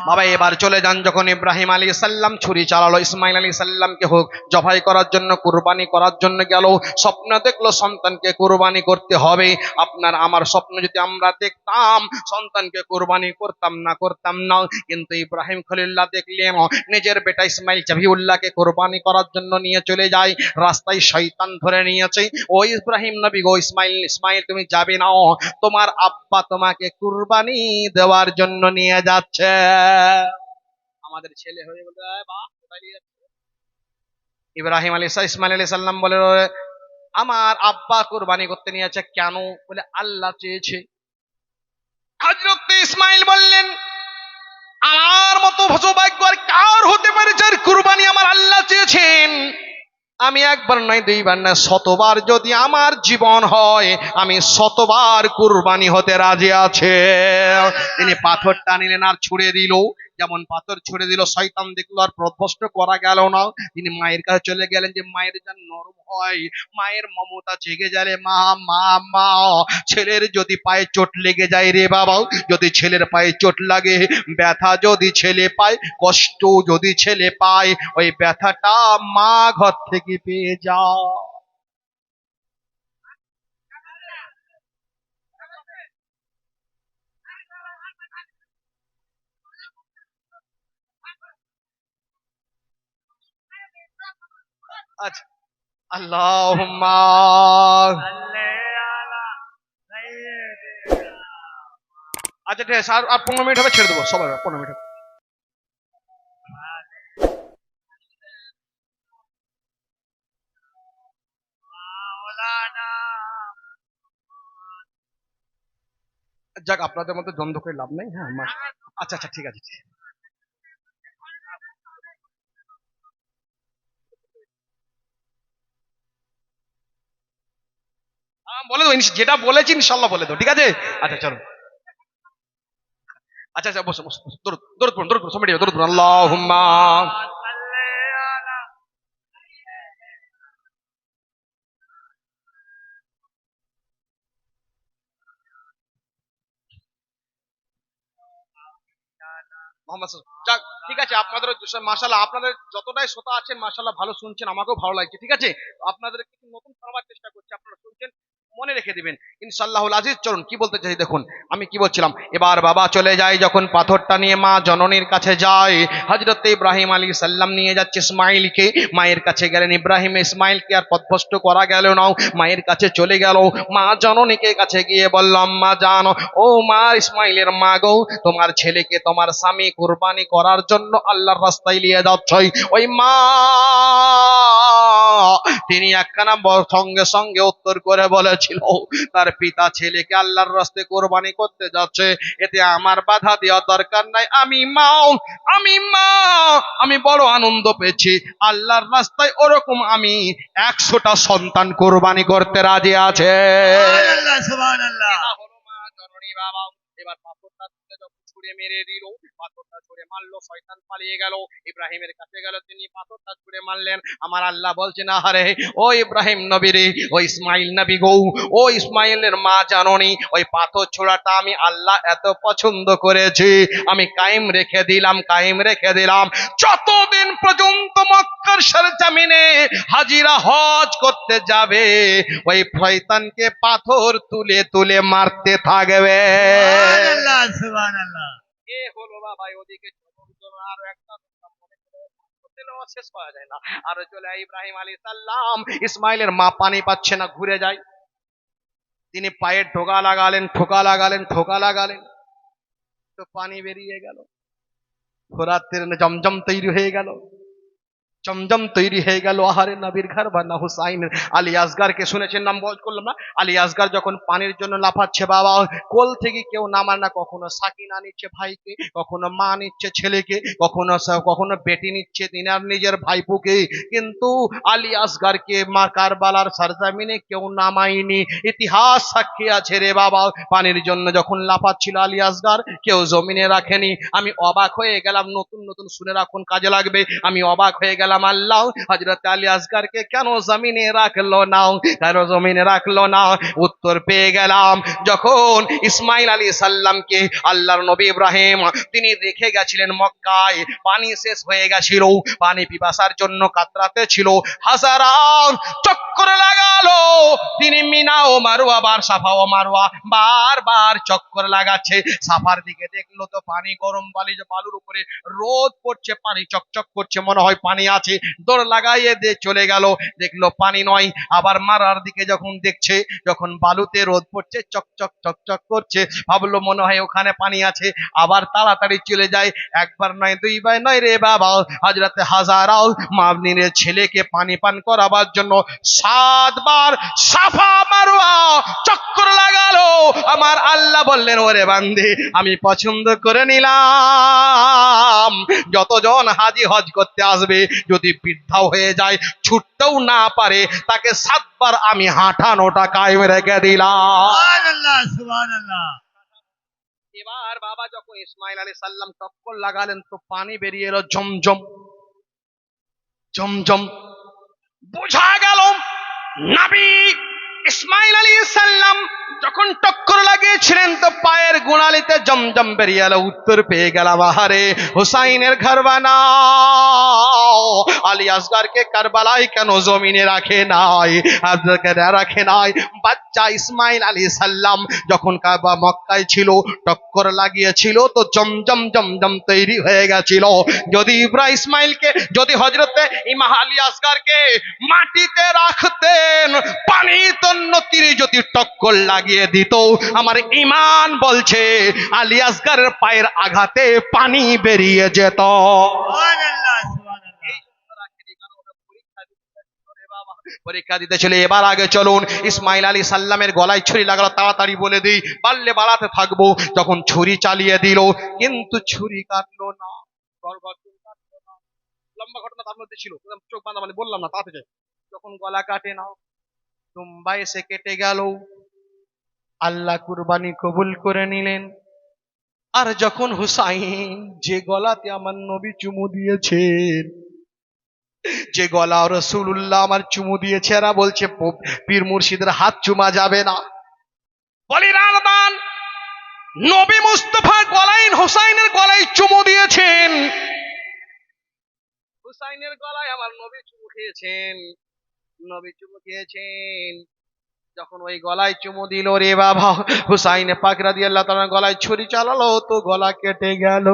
বাবা এবার চলে যান, যখন ইব্রাহিম আলাইহিস সালাম ছুরি চালালো ইসমাইল আলাইহিস সালামকে হোক জবাই করার জন্য, কুরবানি করার জন্য গেল, স্বপ্ন দেখলো সন্তানকে কুরবানি করতে হবে। আপনার আমার স্বপ্ন যদি আমরা দেখতাম, সন্তানকে কুরবানি করতাম না, কিন্তু ইব্রাহিম খলিলুল্লাহ দেখলেন নিজের বেটা ইসমাইল জাবিউল্লাহকে কুরবানি করার জন্য নিয়ে চলে যায়। রাস্তায় শয়তান ধরে নিয়েছে, ও ইব্রাহিম নবী গো, ইসমাইল তুমি যাবে না, তোমার আব্বা তোমাকে কুরবানি দেওয়ার জন্য নিয়ে যাচ্ছে। আমাদের ছেলে হয়ে বলতে বাপ কোথায় নিয়ে যাচ্ছে? ইব্রাহিম ইসমাইল আলাইহিস সালাম বলে, আমার আব্বা কুরবানি করতে নিয়ে যাচ্ছে। কেন? বলে আল্লাহ চেয়েছে। হযরত ইসমাইল বললেন, আমার মতো সৌভাগ্য আর কার হতে পারে যার কুরবানি আমার আল্লাহ চেয়েছেন? আমি একবার নয়, দুইবার না, শতবার যদি আমার জীবন হয়, আমি শতবার কুরবানি হতে রাজি আছে। তিনি পাথরটা নিলেন আর ছুঁড়ে দিল। যেমন পাথর ছুঁড়ে দিল, শয়তান দেখলো আর প্রভ্রষ্ট করা গেল না। তিনি মায়ের কাছে চলে গেলেন, যে মায়ের যেন নরম হয়, মায়ের মমতা জেগে যায়। মা মা মা, ছেলের যদি পায়ে চোট লেগে যায় রে বাবা, যদি ছেলের পায়ে চোট লাগে, ব্যথা যদি ছেলে পায়, কষ্ট যদি ছেলে পায়, ওই ব্যথাটা মা ঘর থেকে পেয়ে যাও। আচ্ছা, আল্লাহুম্মা। আচ্ছা ঠিক আছে, আর 15 মিনিট হবে, ছেড়ে দেবো সবাই, 15 মিনিট হবে। যাক, আপনাদের মধ্যে দ্বন্দ্ব করে লাভ নেই। হ্যাঁ আচ্ছা আচ্ছা, ঠিক আছে। বলে দেবো, যেটা বলেছি ইনশাল্লাহ বলে দেবো, ঠিক আছে। আচ্ছা চলো। আচ্ছা আচ্ছা, বসো বসো বসো। দরুদ দরুদ পড়ুন, দরুদ পড়ুন, সবাই দরুদ পড়ুন। আল্লাহুম্মা। মোহাম্মদ যাক, ঠিক আছে। আপনাদের মাশাআল্লাহ, আপনাদের যতটাই শ্রোতা আছেন মাশাআল্লাহ ভালো শুনছেন, আমাকেও ভালো লাগছে, ঠিক আছে। আপনাদের কিছু নতুন শোনাবার চেষ্টা করছি, আপনারা শুনছেন, মনে রেখে দিবেন ইনশাআল্লাহুল আজিজ। চলুন কি বলতে চাই, দেখুন আমি কি বলছিলাম। এবার বাবা চলে যায়, যখন পাথরটা নিয়ে মা জননীর কাছে যায়, হযরত ইব্রাহিম আলাইহিস সালাম নিয়ে যাচ্ছে ইসমাইলকে। মায়ের কাছে গেলেন ইব্রাহিম, ইসমাইলকে আর পথভ্রষ্ট করা গেল না, মায়ের কাছে চলে গেল। মা জননীকে কাছে গিয়ে বলল, আম্মা জানো, ও মা, ইসমাইলের মা গো, তোমার ছেলেকে তোমার স্বামী কুরবানি করার জন্য আল্লাহর রাস্তায় নিয়ে যাচ্ছে। ওই মা তিনি একখানা সঙ্গে সঙ্গে উত্তর করে বলেছিল, তার পিতা ছেলেকে আল্লাহর রাস্তায় কোরবানি করতে যাচ্ছে, এতে আমার বাধা দেওয়ার দরকার নাই। আমি বড় আনন্দ পেয়েছি, আল্লাহর রাস্তায় ওরকম আমি 100টা সন্তান কোরবানি করতে রাজি আছে। সুবহানাল্লাহ, সুবহানাল্লাহ। এটা হলো মা জননী বাবা। এবার পাথরটা তুলে যখন ছুঁড়ে মেরে দিল, পাথরটা ছুঁড়ে মারলো, শয়তান পালিয়ে গেল। ইব্রাহিমের কাছে গেল, তিনি পাথরটা ছুঁড়ে মারলেন। আমার আল্লাহ বলছেন, আহারে ও ইব্রাহিম নবী রে, ও ইসমাইল নবী গো, ও ইসমাইলের মা জাননি, ওই পাথর ছোড়াটা আমি আল্লাহ এত পছন্দ করেছি, আমি কায়েম রেখে দিলাম, কায়েম রেখে দিলাম। যতদিন পর্যন্ত মক্কার সরজমিনে হাজিরা হজ করতে যাবে, ওই শয়তানকে পাথর তুলে তুলে মারতে থাকবে। সুবহানাল্লাহ, সুবহানাল্লাহ। এ হলো বাবা, ওদিকে আরো একটা শেষ করা যায় না। আর চলে ইব্রাহিম আলাইহিস সালাম, ইসমাইলের মা পানি পাচ্ছে না, ঘুরে যায়। তিনি পায়ে ঠোকা লাগালেন, ঠোকা লাগালেন, ঠোকা লাগালেন, তো পানি বেরিয়ে গেল। ফোরাতের জমজম তৈরি হয়ে গেল, জমজম তৈরি হয়ে গেল। আহারে নবীর ঘর বানা হুসাইন আলী আসগারকে শুনেছেন, নাম বল করলাম না। আলী আসগার যখন পানির জন্য লাফাচ্ছে বাবা, কোল থেকে কেউ নামার না, কখনো সাকিনা নিচ্ছে ভাইকে, কখনো মা নিচ্ছে ছেলেকে, কখনো বেটি নিচ্ছে তিনার নিজের ভাইপুকে, কিন্তু আলী আসগারকে মা কারবালার সরজমিনে কেউ নামায়নি। ইতিহাস সাক্ষী আছে রে বাবা, পানির জন্য যখন লাফাচ্ছিল আলী আসগার, কেউ জমিনে রাখেনি। আমি অবাক হয়ে গেলাম, নতুন নতুন শুনে রাখুন, কাজে লাগবে। আমি অবাক হয়ে গেলাম, আল্লাহ হযরত আলী আসগারকে কেন জমিনে রাখলো না, কেন জমিনে রাখলো না? উত্তর পেয়ে গেলাম, যখন ইসমাইল আলাইহিস সালামকে আল্লাহর নবী ইব্রাহিম তিনি রেখে গেছিলেন মক্কায়, পানি শেষ হয়ে গেছিল, পানি পিপাসার জন্য কাতরাতে ছিল, হাজারান চক্কর লাগালো। তিনি মিনা ও মারওয়া, বার সাফা ও মারওয়া বারবার চক্কর লাগাচ্ছে। সাফার দিকে দেখলো তো পানি গরম, বালুর উপরে রোদ পড়ছে, পানি চকচক করছে, মনে হয় পানি আছে। দৌড় লাগাইয়ে দিয়ে চলে গেল, দেখলো পানি নয়। আবার মারার দিকে যখন দেখছে, যখন বালুতে রোদ পড়ছে, চকচক চকচক করছে, ভাবলো মনে হয় ওখানে পানি আছে, আবার তাড়াতাড়ি চলে যায়। একবার নয়, দুইবার নয় রে বাবা, হযরত হাজারাও মাবনিনের ছেলেকে পানি পান করাবার জন্য 7 বার সাফা মারওয়া চক্কর লাগালো। আমার আল্লাহ বললেন, ওরে বান্দে, আমি পছন্দ করে নিলাম, যতজন হাজি হজ করতে আসবে, যদি বৃদ্ধাও হয়ে যায়, ছুটতেও না পারে, তাকে 7 বার আমি হাঁটানোটা কায়েম রেখে দিলাম। সুবহানাল্লাহ, সুবহানাল্লাহ। এবার বাবা যখন ইসমাইল আলাইহিস সালাম চক্কর লাগালেন, তো পানি বেরিয়ে এলো জমজম, জমজম। বোঝা গেল নবী ইসমাইল আলাইহিস সালাম যখন টক্কর লাগিয়েছিলেন তো পায়ের গোড়ালিতে জমজম বেরিয়ে এলো। উত্তর পেয়ে গেলাম, আহারে হুসাইনের ঘর বানাও, আলী আসগরকে কারবালায় কেন জমিনে রাখে নাই, রাখে নাই। বাচ্চা ইসমাইল আলাইহিস সালাম যখন কাবা মক্কায় ছিল, টক্কর লাগিয়েছিল তো জমজম জমজম তৈরি হয়ে গেছিল। যদি ইসমাইলকে, যদি হযরতে ইমাম আলী আসগরকে মাটিতে রাখতেন, পানি তন্ন তীরে যদি টক্কর লাগিয়ে দিত, আমার ঈমান বলছে আলী আসগরের পায়ের আঘাতে পানি বেরিয়ে যেত। পরীক্ষা দিতে চলে। এবার আগে চলুন, ইসমাইল আলী সাল্লামের গলায় ছুরি লাগলো। তাড়াতাড়ি বলে দিই, পারলে বাড়াতে থাকবো। যখন ছুরি চালিয়ে দিল, কিন্তু ছুরি কাটলো না। লম্বা ঘটনা তার মধ্যে ছিল, চোখ বাঁধা মানে বললাম না, তাতে যখন গলা কাটে না, দুম্বা এসে কেটে গেল। আল্লাহ কুরবানি কবুল করে নিলেন। আর যখন হুসাইন, যে গলাতে আমার নবী চুমু দিয়েছেন, যে গলা রাসূলুল্লাহ আমার চুমু দিয়েছে, এরা বলছে পীর মুর্শিদের হাত চুমা যাবে না। বলি রাদান, নবী মুস্তাফা গলায়, হুসাইনের গলায় চুমু দিয়েছেন। হুসাইনের গলায় আমার নবী চুমু খেয়েছেন, নবী চুমু খেয়েছেন। যখন ওই গলায় চুমু দিল, রে বাবা, হুসাইন পাক রাদিয়াল্লাহু তাআলা গলায় ছুরি চালালো তো গলা কেটে গেল।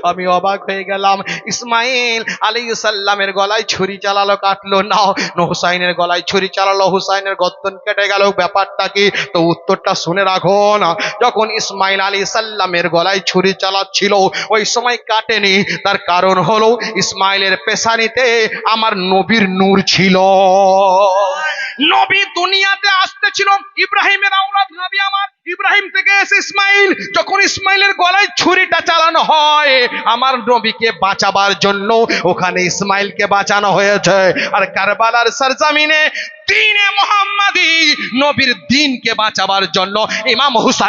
আমি অবাক হয়ে গেলাম, ইসমাইল আলাইহিস সালামের গলায় ছুরি চালালো, কাটলো না। হুসাইনের গলায় ছুরি চালালো, হুসাইনের গর্দন কেটে গেল। ব্যাপারটা কি? তো উত্তরটা শুনে রাখো না। যখন ইসমাইল আলাইহিস সালামের গলায় ছুরি চালাচ্ছিল, ওই সময় কাটেনি। তার কারণ হলো ইসমাইলের পেশানিতে আমার নবীর নূর ছিল। নবী দুনিয়াতে আসতে ছিল, ইব্রাহিমের আওলাদ নবী আমার, ইব্রাহিম থেকে এসে ইসমাইল। যখন ইসমাইলের গলায় ছুরিটা চালানো হয়, আমার নবীকে বাঁচাবার জন্য ওখানে ইসমাইলকে বাঁচানো হয়েছে। আর কারবালার সরজমিনে দ্বীনে মুহাম্মাদি, নবীর দ্বীনকে বাঁচাবার জন্য ইমাম হুসাইন